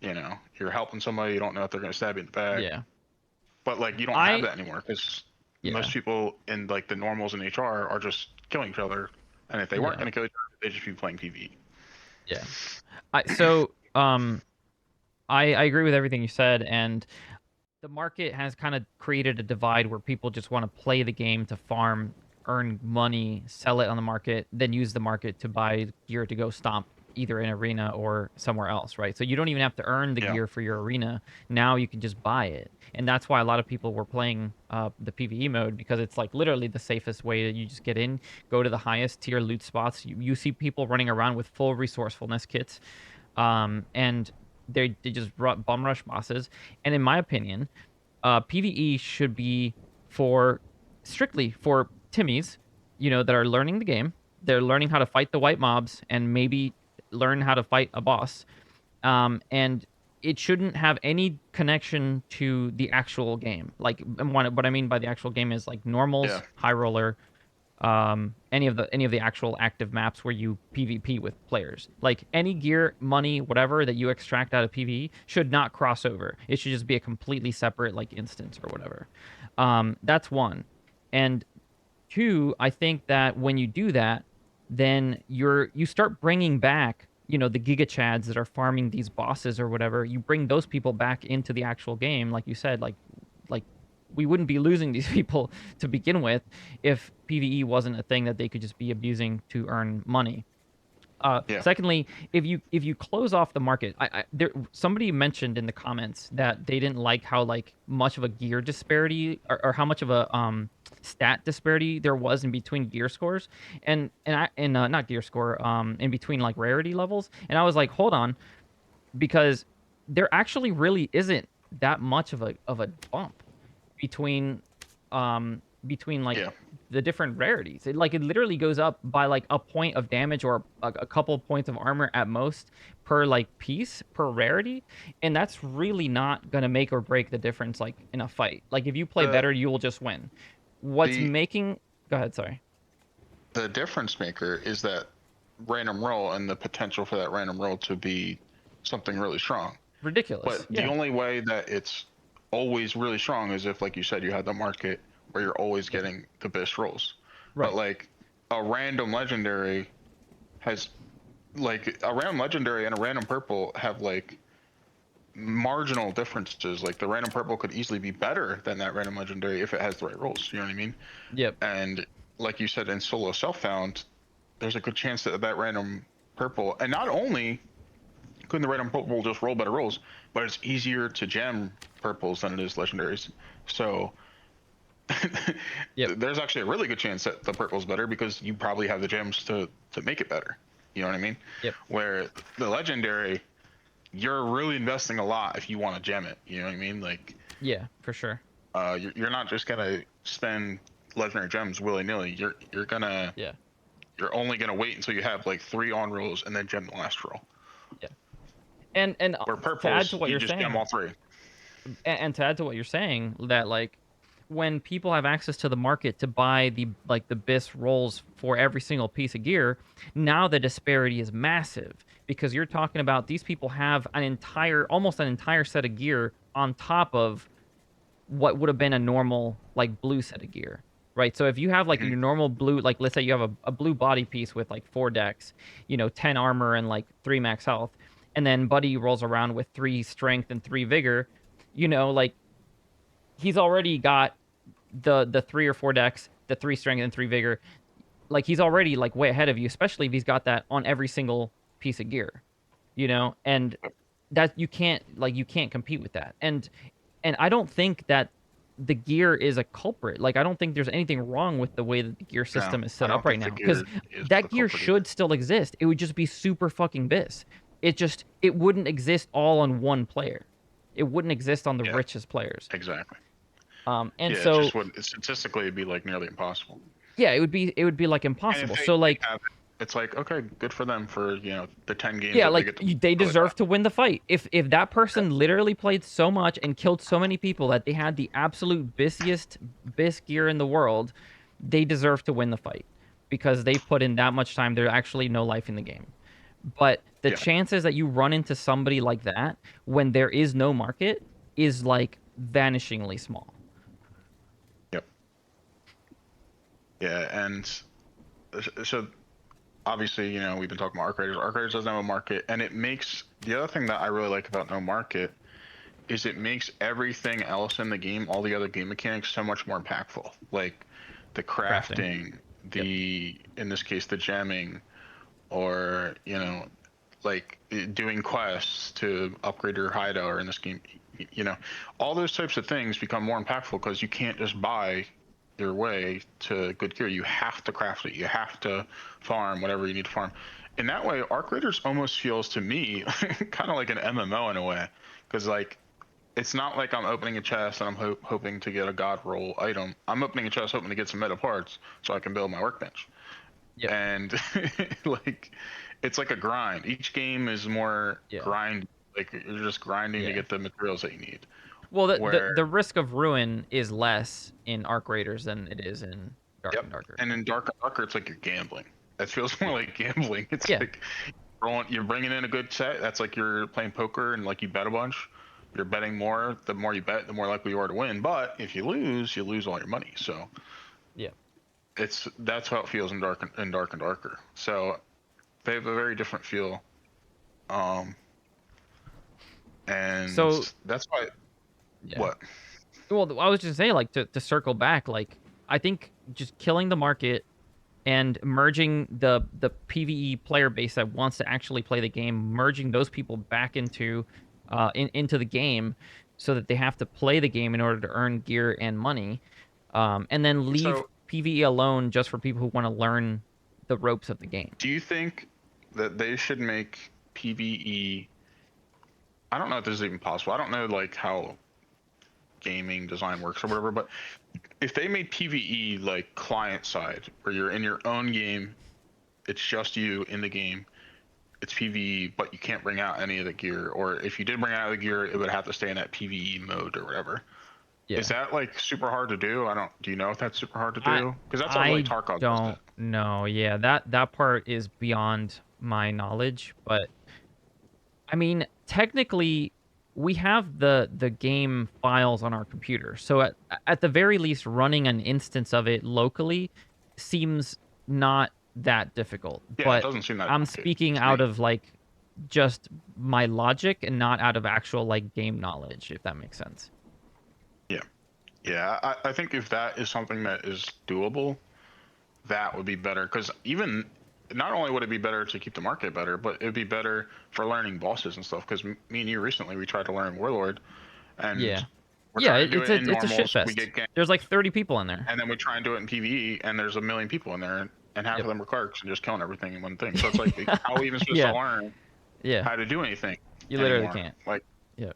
you're helping somebody, you don't know if they're going to stab you in the back, Yeah. but like you don't have I that anymore because yeah. most people in like the normals in HR are just killing each other, and if they weren't Yeah. going to kill each other, they'd just be playing PvE. Yeah. I agree with everything you said, and the market has kind of created a divide where people just want to play the game to farm, earn money, sell it on the market, then use the market to buy gear to go stomp either in arena or somewhere else, right? So you don't even have to earn the Yeah. gear for your arena. Now you can just buy it. And that's why a lot of people were playing the PvE mode, because it's like literally the safest way to you just get in, go to the highest tier loot spots. You see people running around with full resourcefulness kits, and they just bum rush bosses. And in my opinion, PVE should be for strictly for Timmies, that are learning the game. They're learning how to fight the white mobs and maybe learn how to fight a boss. And it shouldn't have any connection to the actual game. Like, and what I mean by the actual game is like Yeah. normals, high roller, any of the actual active maps where you PvP with players. Like any gear, money, whatever that you extract out of PvE should not cross over. It should just be a completely separate like instance or whatever. That's one. And two, I think that when you do that, then you start bringing back, the Giga Chads that are farming these bosses or whatever. You bring those people back into the actual game, like you said, like we wouldn't be losing these people to begin with if PvE wasn't a thing that they could just be abusing to earn money. Yeah. Secondly, if you close off the market, somebody mentioned in the comments that they didn't like how like much of a gear disparity, or how much of a stat disparity there was in between gear scores, and not gear score, in between like rarity levels. And I was like, hold on, because there actually really isn't that much of a bump between between like Yeah. the different rarities. It literally goes up by like a point of damage or a couple points of armor at most per like piece per rarity, and that's really not gonna make or break the difference like in a fight. Like if you play The better, you will just win. What's the making Go ahead, sorry. the difference maker is that random roll and the potential for that random roll to be something really strong. Ridiculous. But the Yeah. only way that it's always really strong is if, like you said, you had the market where you're always Yeah. getting the best rolls. But Right. like a random legendary has like a random legendary and a random purple have like marginal differences. Like the random purple could easily be better than that random legendary if it has the right rolls. You know what I mean? Yep. And like you said in solo self found, there's a good chance that that random purple, and not only couldn't the random purple just roll better rolls, but it's easier to gem purples than it is legendaries. So Yep. there's actually a really good chance that the purple's better because you probably have the gems to make it better. You know what I mean? Yep. Where the legendary, you're really investing a lot if you want to gem it. You know what I mean? Like, Yeah, for sure. you're not just gonna spend legendary gems willy nilly. Yeah. You're only gonna wait until you have like 3 on rolls and then gem the last roll. Yeah. And Where to add to purples, what you you're just gem saying, all 3. and to add to what you're saying, that like when people have access to the market to buy the BIS rolls for every single piece of gear, now the disparity is massive because you're talking about these people have almost an entire set of gear on top of what would have been a normal like blue set of gear. Right. So if you have like Mm-hmm. your normal blue, like let's say you have a blue body piece with like 4 decks, 10 armor and like 3 max health, and then Buddy rolls around with 3 strength and 3 vigor, like he's already got the 3 or 4 decks, the 3 strength and 3 vigor. Like he's already like way ahead of you, especially if he's got that on every single piece of gear, and that you can't compete with that. And I don't think that the gear is a culprit. Like I don't think there's anything wrong with the way that the gear No, system is I set up don't right think the now because gear is the that gear culprit either. should still exist. It would just be super fucking bis. It wouldn't exist all on one player. It wouldn't exist on the Yeah, richest players. exactly. And Yeah, it just so would statistically it'd be like nearly impossible. yeah, it would be like And if impossible. So they like have it, it's like okay, good for them for the 10 games yeah, that they like get to they play that. deserve to win the fight. If that Yeah, person literally played so much and killed so many people that they had the absolute bissiest bis gear in the world, they deserve to win the fight because they've put in that much time. There's actually no life in the game. But the yeah, chances that you run into somebody like that when there is no market is like vanishingly small. yep, yeah, and so obviously we've been talking about arc raiders. Arc raiders doesn't have a market, and it makes the other thing that I really like about no market is it makes everything else in the game, all the other game mechanics, so much more impactful. Like the Crafting. crafting, Yep. the in this case the jamming, or like doing quests to upgrade your hideout, or in this game, you know, all those types of things become more impactful because you can't just buy your way to good gear. You have to craft it. You have to farm whatever you need to farm. In that way, Arc Raiders almost feels to me kind of like an MMO in a way, because like it's not like I'm opening a chest and I'm hoping to get a god roll item. I'm opening a chest hoping to get some meta parts so I can build my workbench. Yep. And like it's like a grind. Each game is more Yeah. grind. Like you're just grinding to Yeah. get the materials that you need. Well, Where the risk of ruin is less in Arc Raiders than it is in Dark yep. and Darker. And in Dark and Darker, it's like you're gambling. It feels more Yeah. like gambling. It's Yeah. like you're bringing in a good set. That's like you're playing poker and like you bet a bunch. You're betting more. The more you bet, the more likely you are to win. But if you lose all your money. So Yeah. that's how it feels in Dark and Darker. So they have a very different feel. Um, and So that's why. yeah. What? Well, I was just saying, like to circle back, like I think just killing the market and merging the PVE player base that wants to actually play the game, merging those people back into the game, so that they have to play the game in order to earn gear and money, and then leave So, PVE alone just for people who want to learn the ropes of the game. do you think that they should make PVE? I don't know if this is even possible. I don't know like how gaming design works or whatever. But if they made PvE like client side, where you're in your own game, it's just you in the game, it's PvE, but you can't bring out any of the gear, or if you did bring out the gear, it would have to stay in that PvE mode or whatever. Yeah. Is that like super hard to do? Do you know if that's super hard to do? Because that's how like I Tarkov does don't it. know. Yeah, that part is beyond my knowledge, but I mean, technically we have the game files on our computer. So at the very least running an instance of it locally seems not that difficult. Yeah, it But doesn't seem that I'm complicated speaking to out me. of like just my logic and not out of actual like game knowledge, if that makes sense. Yeah. Yeah, I think if that is something that is doable, that would be better. Because even not only would it be better to keep the market better, but it'd be better for learning bosses and stuff. Because me and you recently we tried to learn Warlord, and Yeah. we're Yeah, trying to do it in it's a shit normals. We fest. get ganked, There's like 30 people in there. and then we try and do it in PvE, and there's a million people in there, and half Yep. of them are clerks and just killing everything in one thing. So it's like, how are we even supposed to Yeah. learn Yeah. how to do anything You literally anymore? can't. Like, Yeah.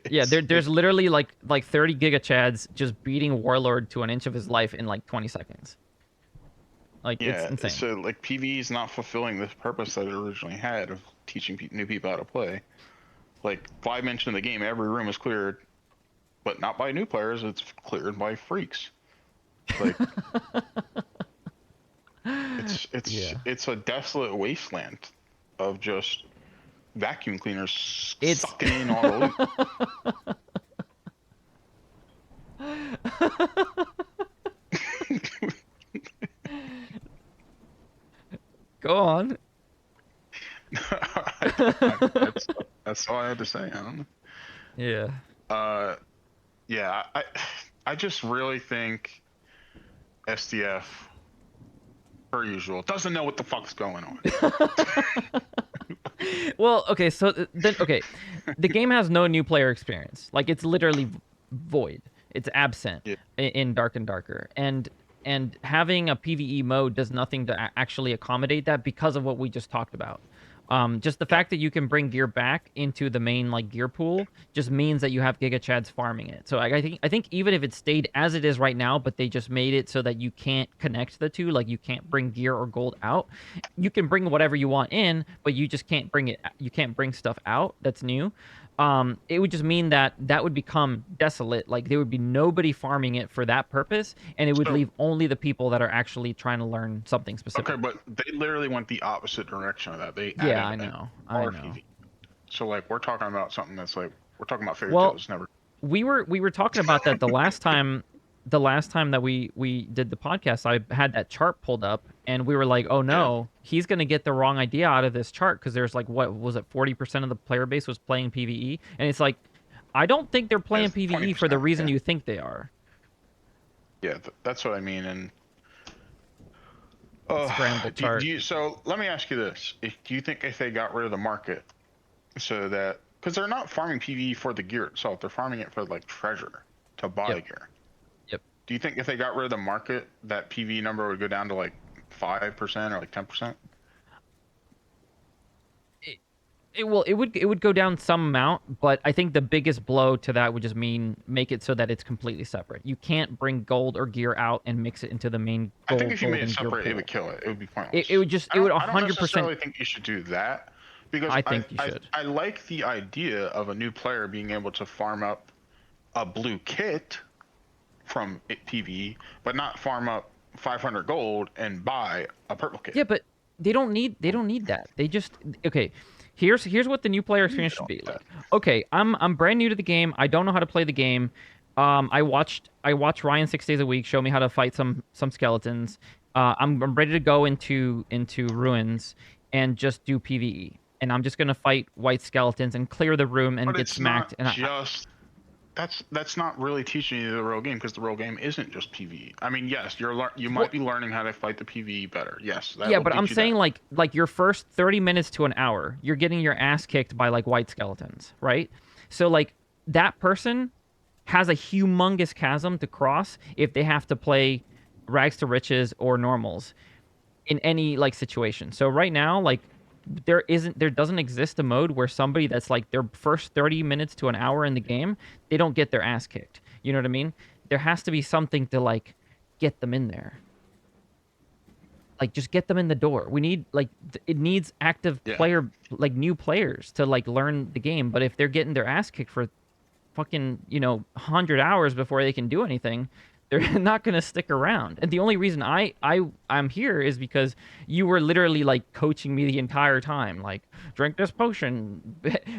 Yeah, it's there's literally like 30 gigachads just beating Warlord to an inch of his life in like 20 seconds. Like it's yeah. insane. So like PvE is not fulfilling the purpose that it originally had of teaching new people how to play. Like 5 minutes in the game, every room is cleared, but not by new players. It's cleared by freaks. Like Yeah. it's a desolate wasteland of just vacuum cleaners It's sucking in all the loot. Go on. That's all I had to say. I don't know. Yeah. Yeah, I just really think SDF, per usual, doesn't know what the fuck's going on. Well, okay, so then okay, the game has no new player experience. Like it's literally void. It's absent Yeah. in Dark and Darker. And having a PvE mode does nothing to actually accommodate that because of what we just talked about. Just the fact that you can bring gear back into the main like gear pool just means that you have Giga Chads farming it. So I think even if it stayed as it is right now, but they just made it so that you can't connect the two, like you can't bring gear or gold out. You can bring whatever you want in, but you just can't bring it. You can't bring stuff out that's new. It would just mean that would become desolate. Like there would be nobody farming it for that purpose, and it would So leave only the people that are actually trying to learn something specific. okay, but they literally went the opposite direction of that. They Yeah, added I an know. I know. RPV. So like we're talking about something that's like we're talking about fairy Well, tales. Never. we were talking about that the last time that we did the podcast. I had that chart pulled up, and we were like, oh Yeah. no, he's gonna get the wrong idea out of this chart because there's like what was it, 40% of the player base was playing PvE, and it's like, I don't think they're playing It's PvE for the 20%. reason Yeah. you think they are. Yeah, that's what I mean. And Scramble chart. so let me ask you this: do you think if they got rid of the market, so that because they're not farming PvE for the gear itself, they're farming it for like treasure to buy Yep. gear. Yep. Do you think if they got rid of the market, that PvE number would go down to like 5% or like 10%? It would go down some amount, but I think the biggest blow to that would just mean make it so that it's completely separate. You can't bring gold or gear out and mix it into the main I think if you gold made it and gear separate, it pool. would kill it. It would be pointless. It would just I it would don't 100%. necessarily think you should do that because I think you should. I like the idea of a new player being able to farm up a blue kit from PvE, but not farm up 500 gold and buy a purple kit. Yeah, but they don't need that. They just okay. Here's what the new player experience should be like. Okay, I'm brand new to the game. I don't know how to play the game. I watch Ryan 6 days a week show me how to fight some skeletons. I'm ready to go into ruins and just do PvE. And I'm just gonna fight white skeletons and clear the room and But get it's smacked. not just that's not really teaching you the real game because the real game isn't just PvE. I mean, yes, you might be learning how to fight the PvE better. Yes, that Yeah, will but teach I'm you saying that. like your first 30 minutes to an hour, you're getting your ass kicked by like white skeletons, right? So like that person has a humongous chasm to cross if they have to play rags to riches or normals in any like situation. So right now, like there doesn't exist a mode where somebody that's like their first 30 minutes to an hour in the game, they don't get their ass kicked. You know what I mean? There has to be something to like get them in there. Like just get them in the door. We need like it needs active Yeah. player like new players to like learn the game. But if they're getting their ass kicked for fucking, 100 hours before they can do anything, they're not going to stick around. And the only reason I'm here is because you were literally like coaching me the entire time. Like, drink this potion,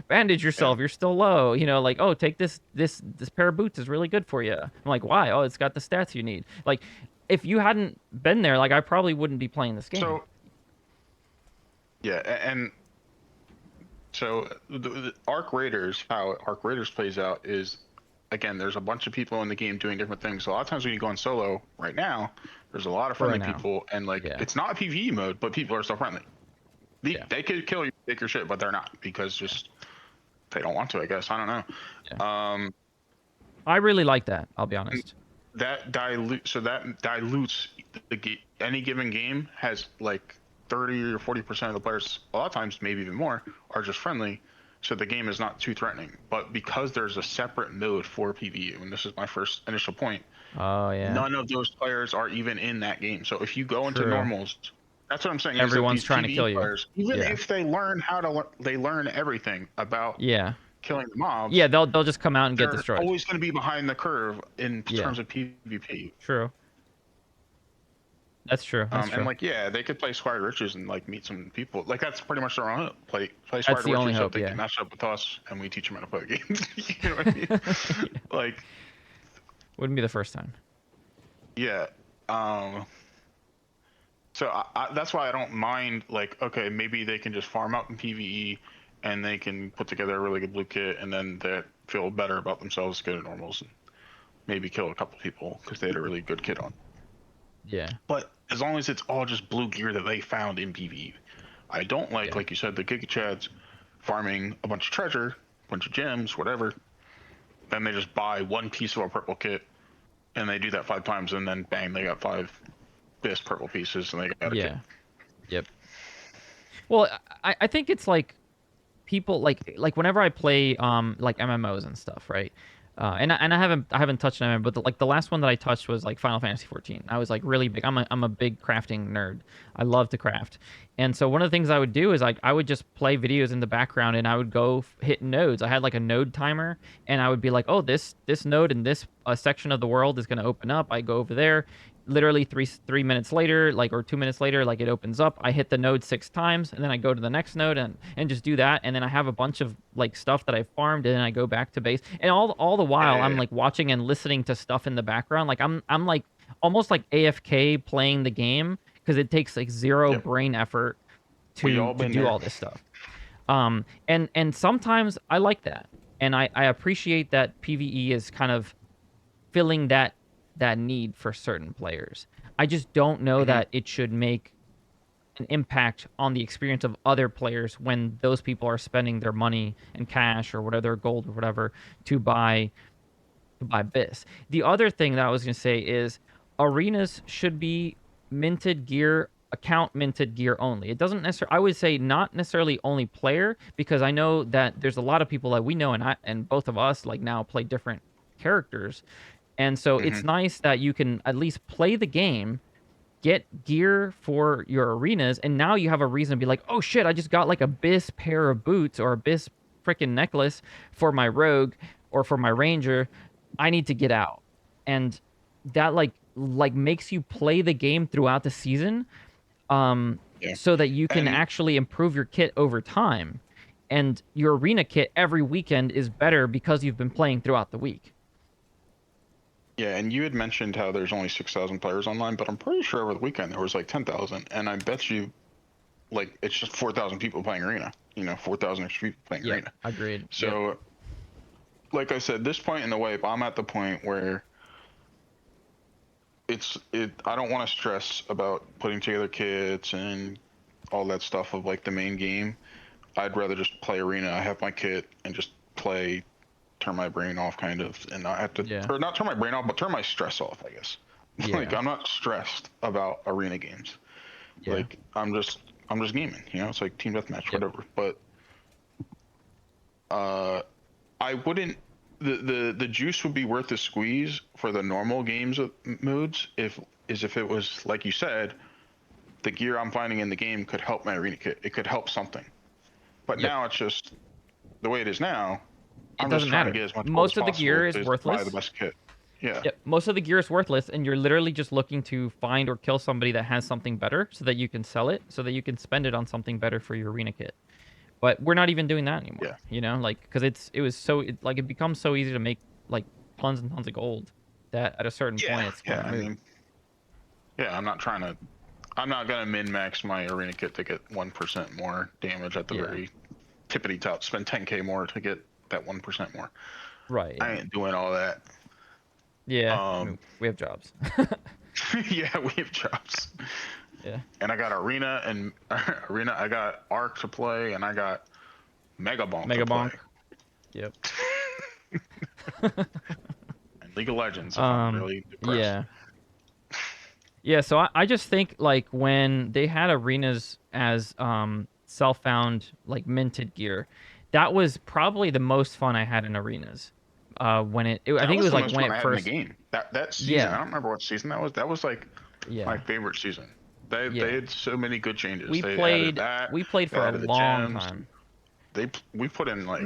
bandage Yeah. yourself. You're still low. Like, oh, take this pair of boots is really good for you. I'm like, why? Oh, it's got the stats you need. Like, if you hadn't been there, like, I probably wouldn't be playing this game. So yeah, and so the Arc Raiders, how Arc Raiders plays out is, again, there's a bunch of people in the game doing different things. So a lot of times when you go in solo right now, there's a lot of For friendly right now. people, and like Yeah. it's not a PvE mode, but people are still friendly. Yeah. They could kill you, take your shit, but they're not because just they don't want to. I guess I don't know. Yeah. I really like that. I'll be honest. That dilutes any given game has like 30 or 40% of the players, a lot of times maybe even more, are just friendly, so the game is not too threatening. But because there's a separate mode for PvE, and this is my first initial point, Oh yeah. none of those players are even in that game. So if you go into True. normals, that's what I'm saying. Everyone's is that trying to these kill PvE you. players, even Yeah. if they learn they learn everything about Yeah. killing the mobs, Yeah, they'll just come out and get they're destroyed. always going to be behind the curve in Yeah. terms of PvP. True. That's true. That's true. And like, yeah, they could play Squire Riches and like meet some people. Like that's pretty much their own hope. Play That's Squire the only Riches so hope, they yeah. can match up with us, and we teach them how to play the games. You know what I mean? Like, Wouldn't be the first time. yeah. So that's why I don't mind. Like, okay, maybe they can just farm out in PVE, and they can put together a really good blue kit, and then they feel better about themselves, good at normals, and maybe kill a couple people because they had a really good kit on. Yeah. But as long as it's all just blue gear that they found in PvE, I don't like you said, the Giga Chads farming a bunch of treasure, a bunch of gems, whatever. Then they just buy one piece of a purple kit, and they do that 5 times, and then bang, they got 5 this purple pieces, and they got a kit. Yep. Well, I think it's like people like whenever I play like MMOs and stuff, right? And I haven't touched an MMO, but the last one that I touched was like Final Fantasy 14. I was like really big. I'm a big crafting nerd. I love to craft, and so one of the things I would do is like I would just play videos in the background, and I would go hit nodes. I had like a node timer, and I would be like, oh, this node in this section of the world is going to open up. I go over there. Literally 3 minutes later, like, or 2 minutes later, like, it opens up. I hit the node 6 times, and then I go to the next node and just do that. And then I have a bunch of like stuff that I farmed, and then I go back to base. And all the while, I'm like watching and listening to stuff in the background. Like I'm like almost like AFK playing the game because it takes like zero brain effort to do all this stuff. And sometimes I like that, and I appreciate that PvE is kind of filling that need for certain players. I just don't know that it should make an impact on the experience of other players when those people are spending their money and cash or whatever, their gold or whatever, to buy this. The other thing that I was going to say is arenas should be minted gear, account minted gear only. It doesn't necessarily, I would say not necessarily only player, because I know that there's a lot of people that we know, and both of us like now play different characters. And so it's nice that you can at least play the game, get gear for your arenas, and now you have a reason to be like, oh shit, I just got like a bis pair of boots or a bis freaking necklace for my rogue or for my ranger. I need to get out. And that like makes you play the game throughout the season, so that you can actually improve your kit over time. And your arena kit every weekend is better because you've been playing throughout the week. Yeah, and you had mentioned how there's only 6,000 players online, but I'm pretty sure over the weekend there was like 10,000, and I bet you, like, it's just 4,000 people playing Arena. 4,000 extra people playing Arena. Agreed. So, like I said, this point in the wave, I'm at the point where I don't want to stress about putting together kits and all that stuff of like the main game. I'd rather just play Arena. I have my kit and just play. Turn my brain off, kind of, and not have to, or not turn my brain off, but turn my stress off, I guess. Like, I'm not stressed about arena games. Like, I'm just I'm just gaming. You know, it's like team deathmatch, Yep. whatever. But I wouldn't. The juice would be worth the squeeze for the normal games modes if it was like you said, the gear I'm finding in the game could help my arena kit. It could help something. But Yep. now it's just the way it is now. It I'm just doesn't trying to matter. get as much gold as Most of the possible gear is to buy the worthless. best kit. Yeah. Yep. Most of the gear is worthless, and you're literally just looking to find or kill somebody that has something better, so that you can sell it, so that you can spend it on something better for your arena kit. But we're not even doing that Yeah. anymore. You know, like because it becomes so easy to make like tons and tons of gold that at a certain Yeah. point it's kind Yeah. of I moot. mean, yeah. I'm not gonna min max my arena kit to get 1% more damage at the Yeah. very tippity top. Spend 10k more to get that 1% more. Right. I Yeah. ain't doing all that. Yeah. I Um. mean, we have jobs. Yeah, we have jobs. Yeah. And I got arena and arena. I got arc to play, and I got mega bonk to Mega play, bonk. Yep. and League of Legends if I'm really depressed. Yeah. Yeah, so I just think like when they had arenas as self-found like minted gear, that was probably the most fun I had in arenas. I That think it was was the like most when fun it I had in the first. game. That season, I Yeah, don't remember what season that was. That was like my yeah, favorite season. They yeah. had so many good changes. We They added played that. we played They for a added the long gems. time. We put in like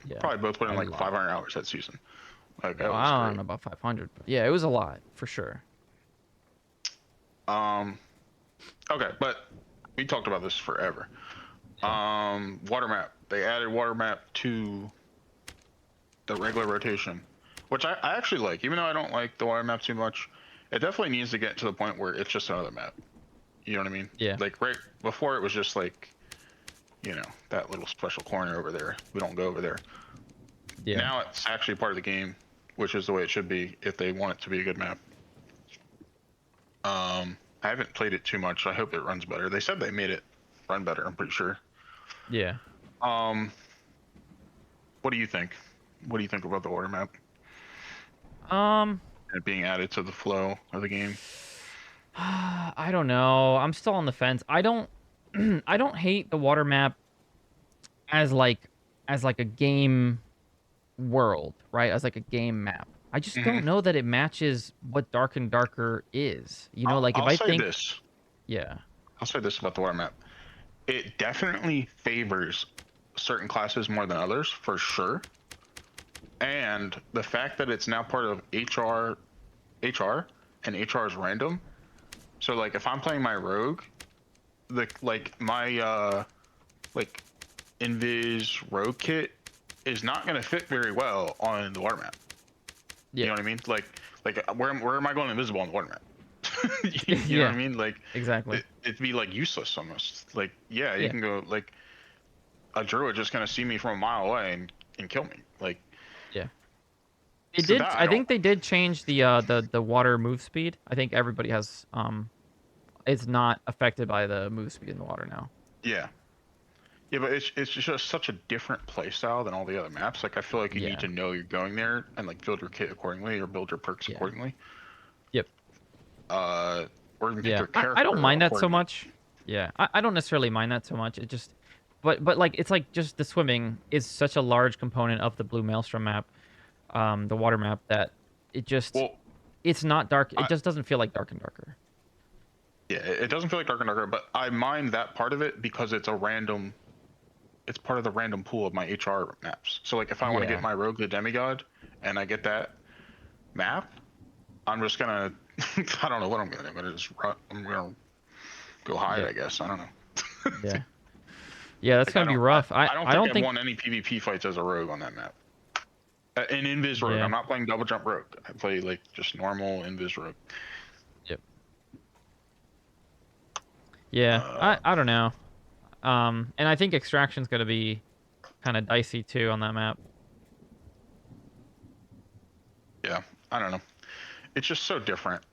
Yeah, probably both put in a like lot. 500 hours that season. Like Well, that was I don't great. know about 500, but yeah, it was a lot for sure. Um. Okay, but we talked about this forever. Yeah. Water map. They added water map to the regular rotation, which I actually like. Even though I don't like the water map too much, it definitely needs to get to the point where it's just another map. You know what I mean? Yeah. Like right before it was just like, that little special corner over there. We don't go over there. Yeah. Now it's actually part of the game, which is the way it should be if they want it to be a good map. I haven't played it too much. I hope it runs better. They said they made it run better. I'm pretty sure. Yeah. Um, what do you think? What do you think about the order map Um and it being added to the flow of the game? I don't know. I'm still on the fence. I don't I don't hate the water map as like a game world, right? As like a game map. I just Hmm. don't know that it matches what Dark and Darker is. You know, like if I'll I say think, this. yeah, I'll say this about the water map. It definitely favors certain classes more than others, for sure. And the fact that it's now part of HR, and HR is random. So like if I'm playing my rogue, the like my like invis rogue kit is not gonna fit very well on the water map. You yeah, know what I mean? Like where am I going invisible on the water map? You know what yeah, I mean? Like exactly, it'd be like useless almost. Like yeah, you yeah, can go like a druid just gonna see me from a mile away and kill me. Like yeah. They so did. that I I don't. think they did change the water move speed. I think everybody has it's not affected by the move speed in the water now. Yeah. Yeah, but it's just such a different play style than all the other maps. Like I feel like you need Yeah, to know you're going there and like build your kit accordingly or build your perks yeah, accordingly. yep, Uh, or even pick yeah. your I don't character mind that so accordingly. much. Yeah, I don't necessarily mind that so much. It just, but like it's like just the swimming is such a large component of the Blue Maelstrom map, the water map that it just Well, it's not dark. It I, just doesn't feel like Dark and Darker. yeah, it doesn't feel like Dark and Darker, but I mind that part of it because it's a random. It's part of the random pool of my HR maps. So like if I want to get Yeah, my Rogue the Demigod and I get that map, I'm just gonna. I don't know what I'm gonna do. I'm gonna just run. I'm gonna go hide. yeah, I guess I don't know. yeah, yeah. That's Like I gonna be don't. rough. I don't I think don't I've think. won any PvP fights as a rogue on that map. In Invis Rogue. Yeah, I'm not playing double jump rogue. I play like just normal Invis Rogue. yep, yeah. Uh, I don't know. And I think extraction's gonna be kind of dicey too on that map. yeah, I don't know. It's just so different.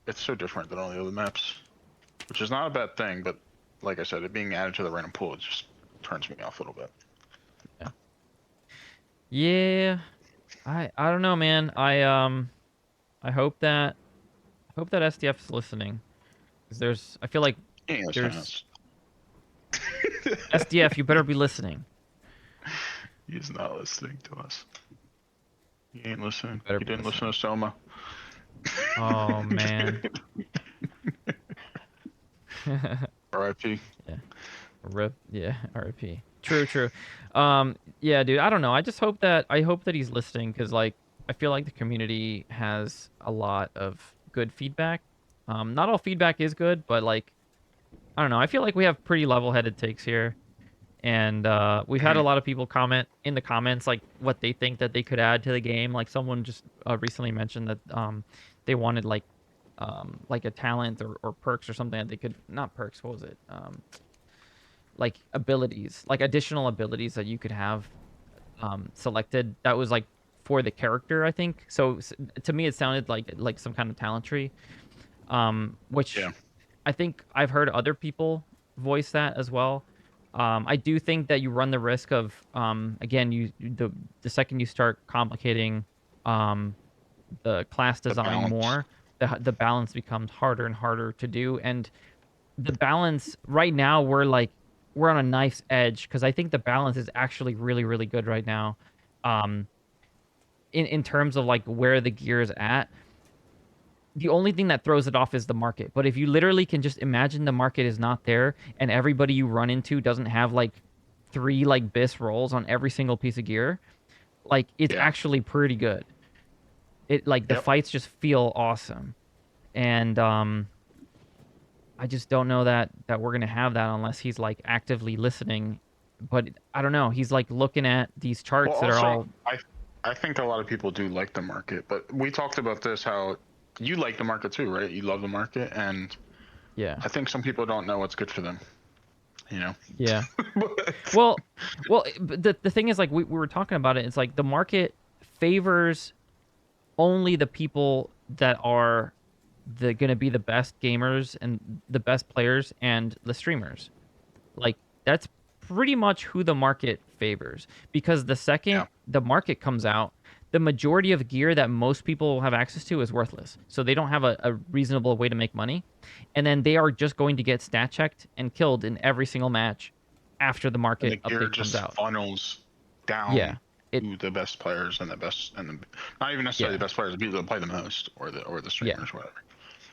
It's so different than all the other maps, which is not a bad thing. But like I said, it being added to the random pool, it just turns me off a little bit. Yeah, yeah. I don't know, man. I hope that SDF is listening. 'Cause I feel like Any of those there's chance. SDF, you better be listening. He's not listening to us. He ain't You listening. better He be didn't listen listening. to Soma. Oh man. R.I.P. Yeah. Rip. Yeah. RIP. True. True. Yeah, dude. I don't know. I hope that he's listening because like I feel like the community has a lot of good feedback. Not all feedback is good, but like I don't know. I feel like we have pretty level-headed takes here, and we've had a Mhm. lot of people comment in the comments like what they think that they could add to the game. Like someone just recently mentioned that they wanted like a talent or perks or something that they could not perks. What was it? Like abilities, like additional abilities that you could have selected. That was like for the character, I think. So to me, it sounded like some kind of talent tree, which Yeah. I think I've heard other people voice that as well. I do think that you run the risk of again the second you start complicating um, the class The design balance. more, the balance becomes harder and harder to do. And the balance right now we're on a knife's edge because I think the balance is actually really good right now, um, in terms of like where the gear is at. The only thing that throws it off is the market. But if you literally can just imagine the market is not there and everybody you run into doesn't have like 3 like BIS rolls on every single piece of gear, like it's Yeah. actually pretty good. It like the Yep. fights just feel awesome. And I just don't know that we're going to have that unless he's like actively listening. But I don't know. He's like looking at these Well, charts that are also, all I think a lot of people do like the market, but we talked about this how you like the market too, right? You love the market, and yeah. I think some people don't know what's good for them. You know. Yeah. But- Well, but the thing is like we were talking about it. It's like the market favors only the people that are going to be the best gamers and the best players and the streamers. Like that's pretty much who the market favors because the yeah. second the market comes out, the majority of gear that most people will have access to is worthless. So they don't have a reasonable way to make money. And then they are just going to get stat checked and killed in every single match after the And the market gear update comes just out. funnels down Yeah. It to the best players and the best and the not even necessarily yeah. the best players, the people that play the most or the Yeah. streamers, whatever.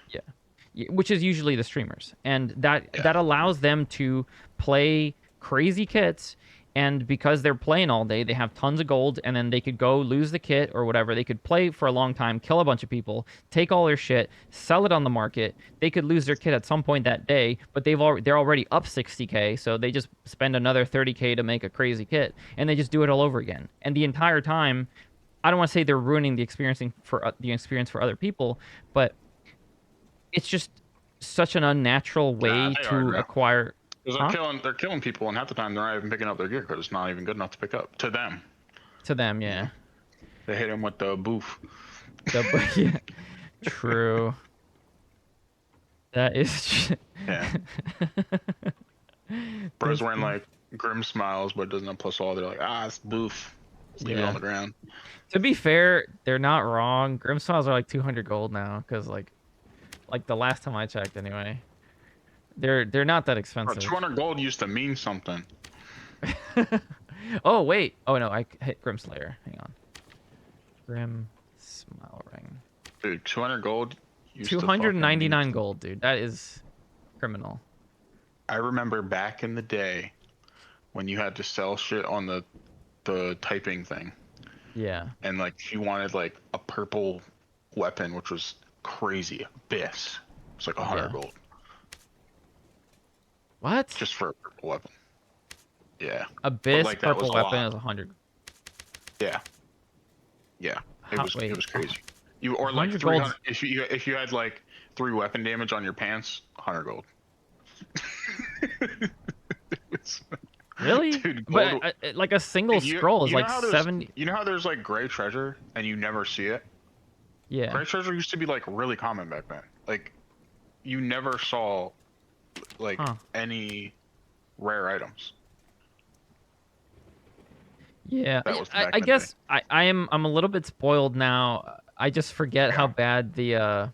Yeah. Which is usually the streamers. And Yeah. that allows them to play crazy kits, and because they're playing all day, they have tons of gold, and then they could go lose the kit or whatever. They could play for a long time, kill a bunch of people, take all their shit, sell it on the market. They could lose their kit at some point that day, but they're already up 60k, so they just spend another 30k to make a crazy kit, and they just do it all over again. And the entire time, I don't want to say they're ruining the experience for other people, but it's just such an unnatural Nah, way they are, to bro. acquire. Because Huh? they're killing people, and half the time they're not even picking up their gear because it's not even good enough to pick up to them. To them, You yeah. know, they hit him with the boof. Yeah. True. That is. Yeah, bro's That's wearing true. like grim smiles, but doesn't have plus all. They're like, it's boof. Just leave it on Yeah. the ground. To be fair, they're not wrong. Grim Smiles are like 200 gold now, because like the last time I checked, anyway. They're not that Bro, expensive. 200 gold used to mean something. Oh wait. Oh no, I hit Grim Slayer. Hang on. Grim Smile Ring. Dude, 200 gold used to fucking mean 299 something. gold, dude. That is criminal. I remember back in the day when you had to sell shit on the typing thing, Yeah. and like she wanted like a purple weapon, which was crazy. Abyss. It's like 100 Yeah. gold What? just for a purple weapon. Yeah, but Abyss like that was purple a weapon lot. is 100. Yeah, yeah. It How, was it wait, was crazy. You or like 100 300 gold's if you had like 3 weapon damage on your pants, 100 gold. It's- really? Dude, But gold. like a single scroll is You know like how there's 70. you know how there's like gray treasure and you never see it. Yeah. Gray treasure used to be like really common back then. Like you never saw like Huh. any rare items. Yeah. That was I back in the day. guess I'm a little bit spoiled now. I just forget how Yeah. bad the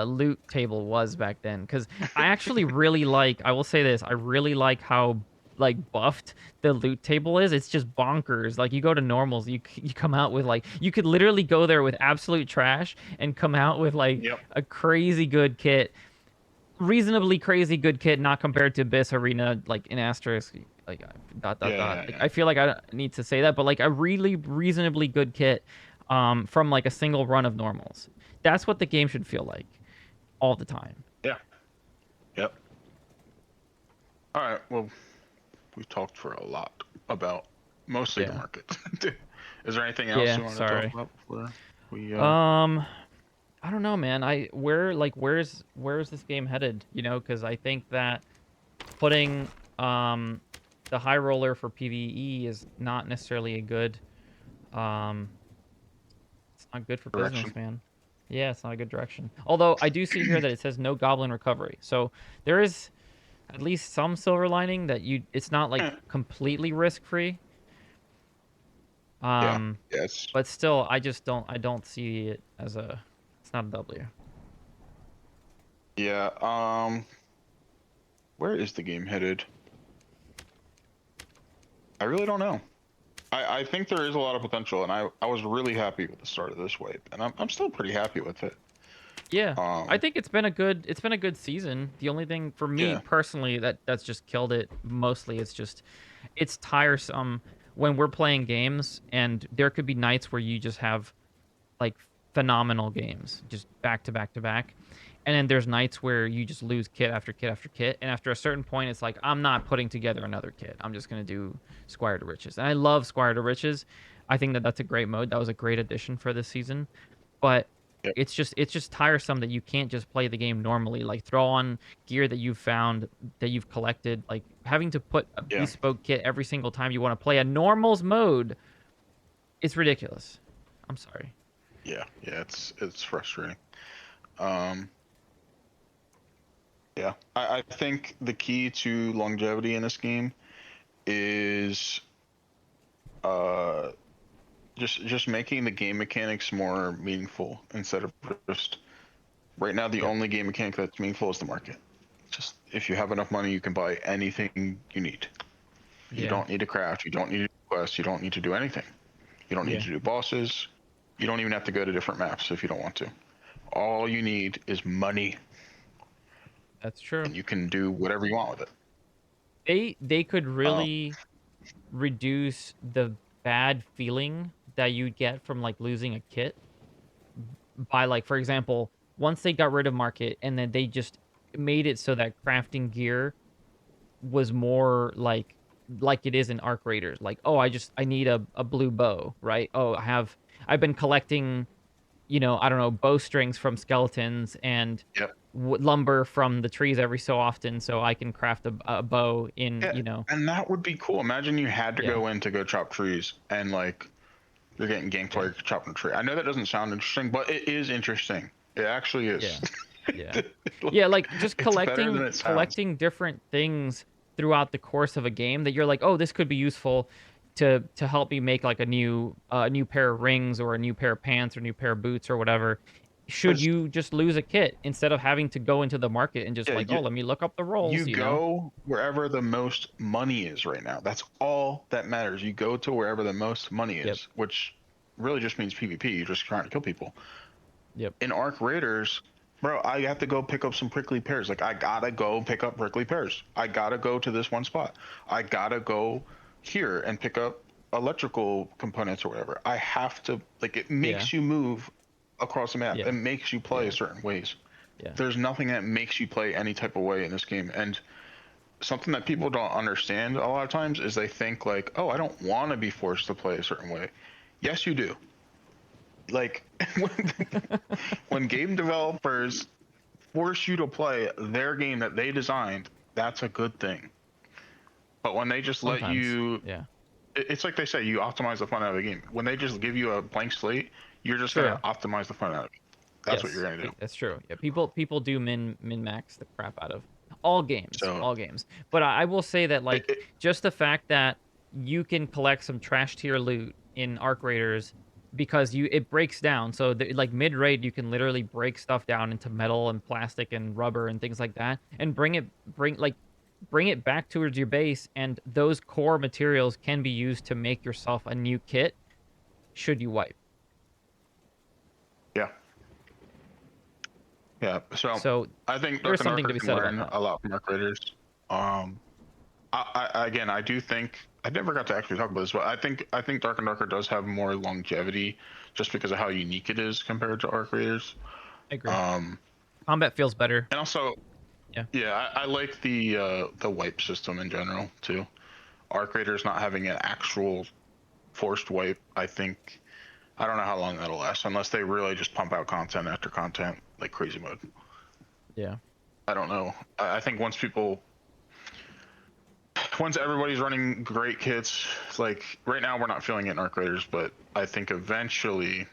loot table was back then, cuz I actually really like, I will say this, I really like how like buffed the loot table is, it's just bonkers. Like you go to normals, you come out with like you could literally go there with absolute trash and come out with like Yep. a crazy good kit, reasonably crazy good kit, not compared to Abyss Arena, like in asterisk, like dot dot Yeah, dot. yeah, Like yeah. I feel like I don't need to say that, but like a really reasonably good kit, from like a single run of normals. That's what the game should feel like all the time. Yeah. Yep. All right. Well, we've talked for a lot about mostly the Yeah. market. Is there anything else Yeah. you want to talk Sorry. about before we Um, I don't know, man. Where's this game headed? You know, because I think that putting um the high roller for PvE is not necessarily a good um it's not good for business, direction? man. Yeah, it's not a good direction. Although I do see here that it says no goblin recovery. So there is at least some silver lining that it's not like Eh, completely risk free. yeah. Um Yeah. It's but still I don't see it as a it's not a W. yeah. Where is the game headed? I really don't know. I think there is a lot of potential, and I was really happy with the start of this wave, and I'm still pretty happy with it. Yeah. I Um. think it's been a good season. The only thing for me Yeah. personally that's just killed it mostly is just it's tiresome when we're playing games and there could be nights where you just have like phenomenal games just back to back to back. And then there's nights where you just lose kit after kit after kit. And after a certain point, it's like, I'm not putting together another kit. I'm just going to do Squire to Riches. And I love Squire to Riches. I think that that's a great mode. That was a great addition for this season. But Yep. it's just tiresome that you can't just play the game normally. Like throw on gear that you've found, that you've collected. Like having to put a Yeah. bespoke kit every single time you want to play a normals mode. It's ridiculous. I'm sorry. Yeah. Yeah. It's frustrating. Um. Yeah. I think the key to longevity in this game is uh just making the game mechanics more meaningful instead of just right now the Yep. only game mechanic that's meaningful is the market. Just if you have enough money, you can buy anything you need. You Yeah. don't need to craft. You don't need to do quests. You don't need to do anything. You don't need Yeah. to do bosses. You don't even have to go to different maps if you don't want to. All you need is money, That's true. and you can do whatever you want with it. They could Um, really reduce the bad feeling that you get from like losing a kit by like for example, once they got rid of market and then they just made it so that crafting gear was more like it is in Arc Raiders. Like, oh, I need a blue bow, right? Oh, I've been collecting, I don't know, bowstrings from skeletons and yep. lumber from the trees every so often so I can craft a bow in, Yeah, and that would be cool. Imagine you had to yeah. go in to go chop trees, and like you're getting ganked while Yeah. you're chopping a tree. I know that doesn't sound interesting, but it is interesting. It actually is. Yeah. Yeah. Yeah, like just It's better than it sounds. collecting different things throughout the course of a game that you're like, "Oh, this could be useful to help me make like a new pair of rings or a new pair of pants or a new pair of boots or whatever." Should Because you just lose a kit instead of having to go into the market and just yeah, like, "Oh, let me look up the rolls," you go wherever the most money is right now. That's all that matters. You go to wherever the most money Yep. is, which really just means PvP. You're just trying to kill people. Yep. In Arc Raiders, bro, I have to go pick up some prickly pears. Like I gotta go pick up prickly pears. I gotta go to this one spot. I gotta go here and pick up electrical components or whatever. I have to like it Yeah. makes you move across the map. It Yeah. makes you play Yeah. certain ways. Yeah. There's nothing that makes you play any type of way in this game. And something that people don't understand a lot of times is they think like, oh, I don't want to be forced to play a certain way. Yes, you do. Like when game developers force you to play their game that they designed, that's a good thing. But when they just let Sometimes. you, Yeah. it's like they say, you optimize the fun out of the game. When they just give you a blank slate, you're just gonna True. optimize the fun out of it. That's what you're Yes, gonna do. that's true. Yeah, people do min max the crap out of all games, So all games. But I will say that it, like it, just the fact that you can collect some trash tier loot in Arc Raiders because it breaks down. So like mid raid, you can literally break stuff down into metal and plastic and rubber and things like that, and bring like bring it back towards your base, and those core materials can be used to make yourself a new kit should you wipe. Yeah. Yeah. So So I think there's Dark and something Darker to be can said about learn that. a lot from Arc Raiders. Um, again, I do think I never got to actually talk about this, but I think Dark and Darker does have more longevity just because of how unique it is compared to Arc Raiders. I agree. Um, Combat feels better. and also, Yeah. yeah, I like the wipe system in general too. Arc Raiders not having an actual forced wipe, I think I don't know how long that'll last unless they really just pump out content after content like crazy mode. Yeah. I don't know. I think once everybody's running great kits, like right now we're not feeling it in Arc Raiders, but I think eventually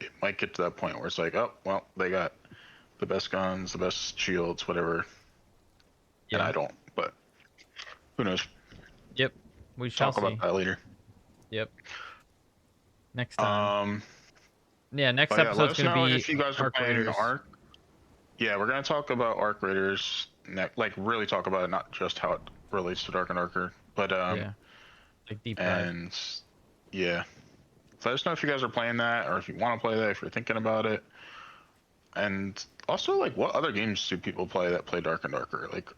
it might get to that point where it's like, oh well, they got the best guns, the best shields, whatever, and Yeah. I don't. But who knows? Yep. We shall Talk about see. that later. Yep. Next time. Um, Yeah, next but yeah, let episode's us gonna know be if you guys are Arc playing Raiders. Arc. Yeah, we're gonna talk about Arc Raiders, like really talk about it, not just how it relates to Dark and Darker, but Yeah. Like deep dive. and yeah. So let us know if you guys are playing that, or if you want to play that, if you're thinking about it, and also like what other games do people play that play Dark and Darker? Like,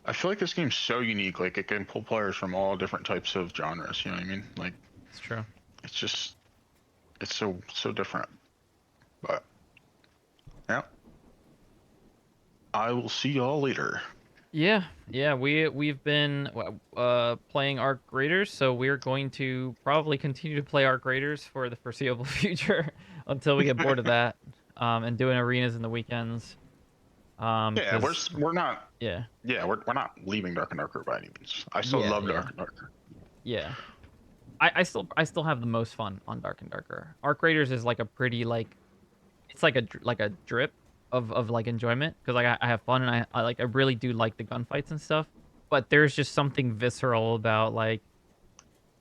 I feel like this game's so unique. Like, it can pull players from all different types of genres. You know what I mean? Like, It's true. it's just it's so different. But yeah, I will see y'all later. Yeah, yeah, we've been playing Arc Raiders, so we're going to probably continue to play Arc Raiders for the foreseeable future until we get bored of that. And doing arenas in the weekends. Yeah, we're Because we're not. yeah, Yeah, we're not leaving Dark and Darker by any means. I still yeah, love yeah, Dark and Darker. yeah. I still have the most fun on Dark and Darker. Arc Raiders is like a pretty like it's like like a drip of like enjoyment because like I have fun and I really do like the gunfights and stuff. But there's just something visceral about like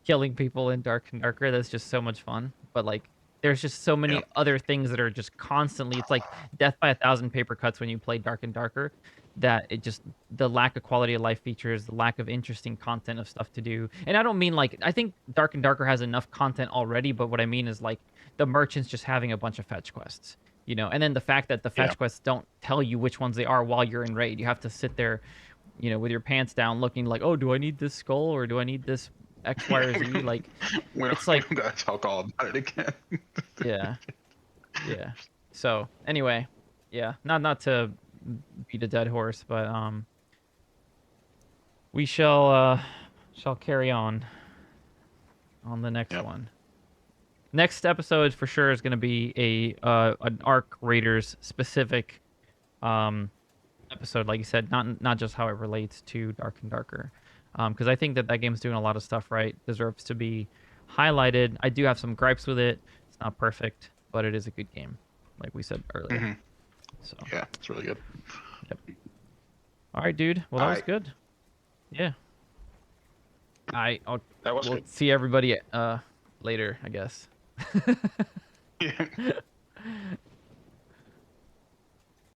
killing people in Dark and Darker that's just so much fun. But like there's just so Yeah, many other things that are just constantly it's like death by a thousand paper cuts when you play Dark and Darker that it just the lack of quality of life features, the lack of interesting content of stuff to do. And I don't mean like I think Dark and Darker has enough content already, but what I mean is like the merchants just having a bunch of fetch quests, you know, and then the fact that the yeah. fetch quests don't tell you which ones they are while you're in raid. You have to sit there, you know, with your pants down looking like, oh, do I need this skull or do I need this X, Y, Yeah, or Z? Like, we don't, it's we like, don't gotta talk all about it again. yeah, yeah. So anyway, yeah, not to beat a dead horse, but we shall carry on the next Yep. one. Next episode for sure is going to be an Arc Raiders specific um episode, like you said, not just how it relates to Dark and Darker, because I think that that game's doing a lot of stuff right, deserves to be highlighted. I do have some gripes with it. It's not perfect, but it is a good game, like we said earlier. Hmm. So, Yeah, it's really good. yep. All right, dude. Well, that All was right, good. Yeah. I'll that was we'll good. see everybody later, I guess. Yeah.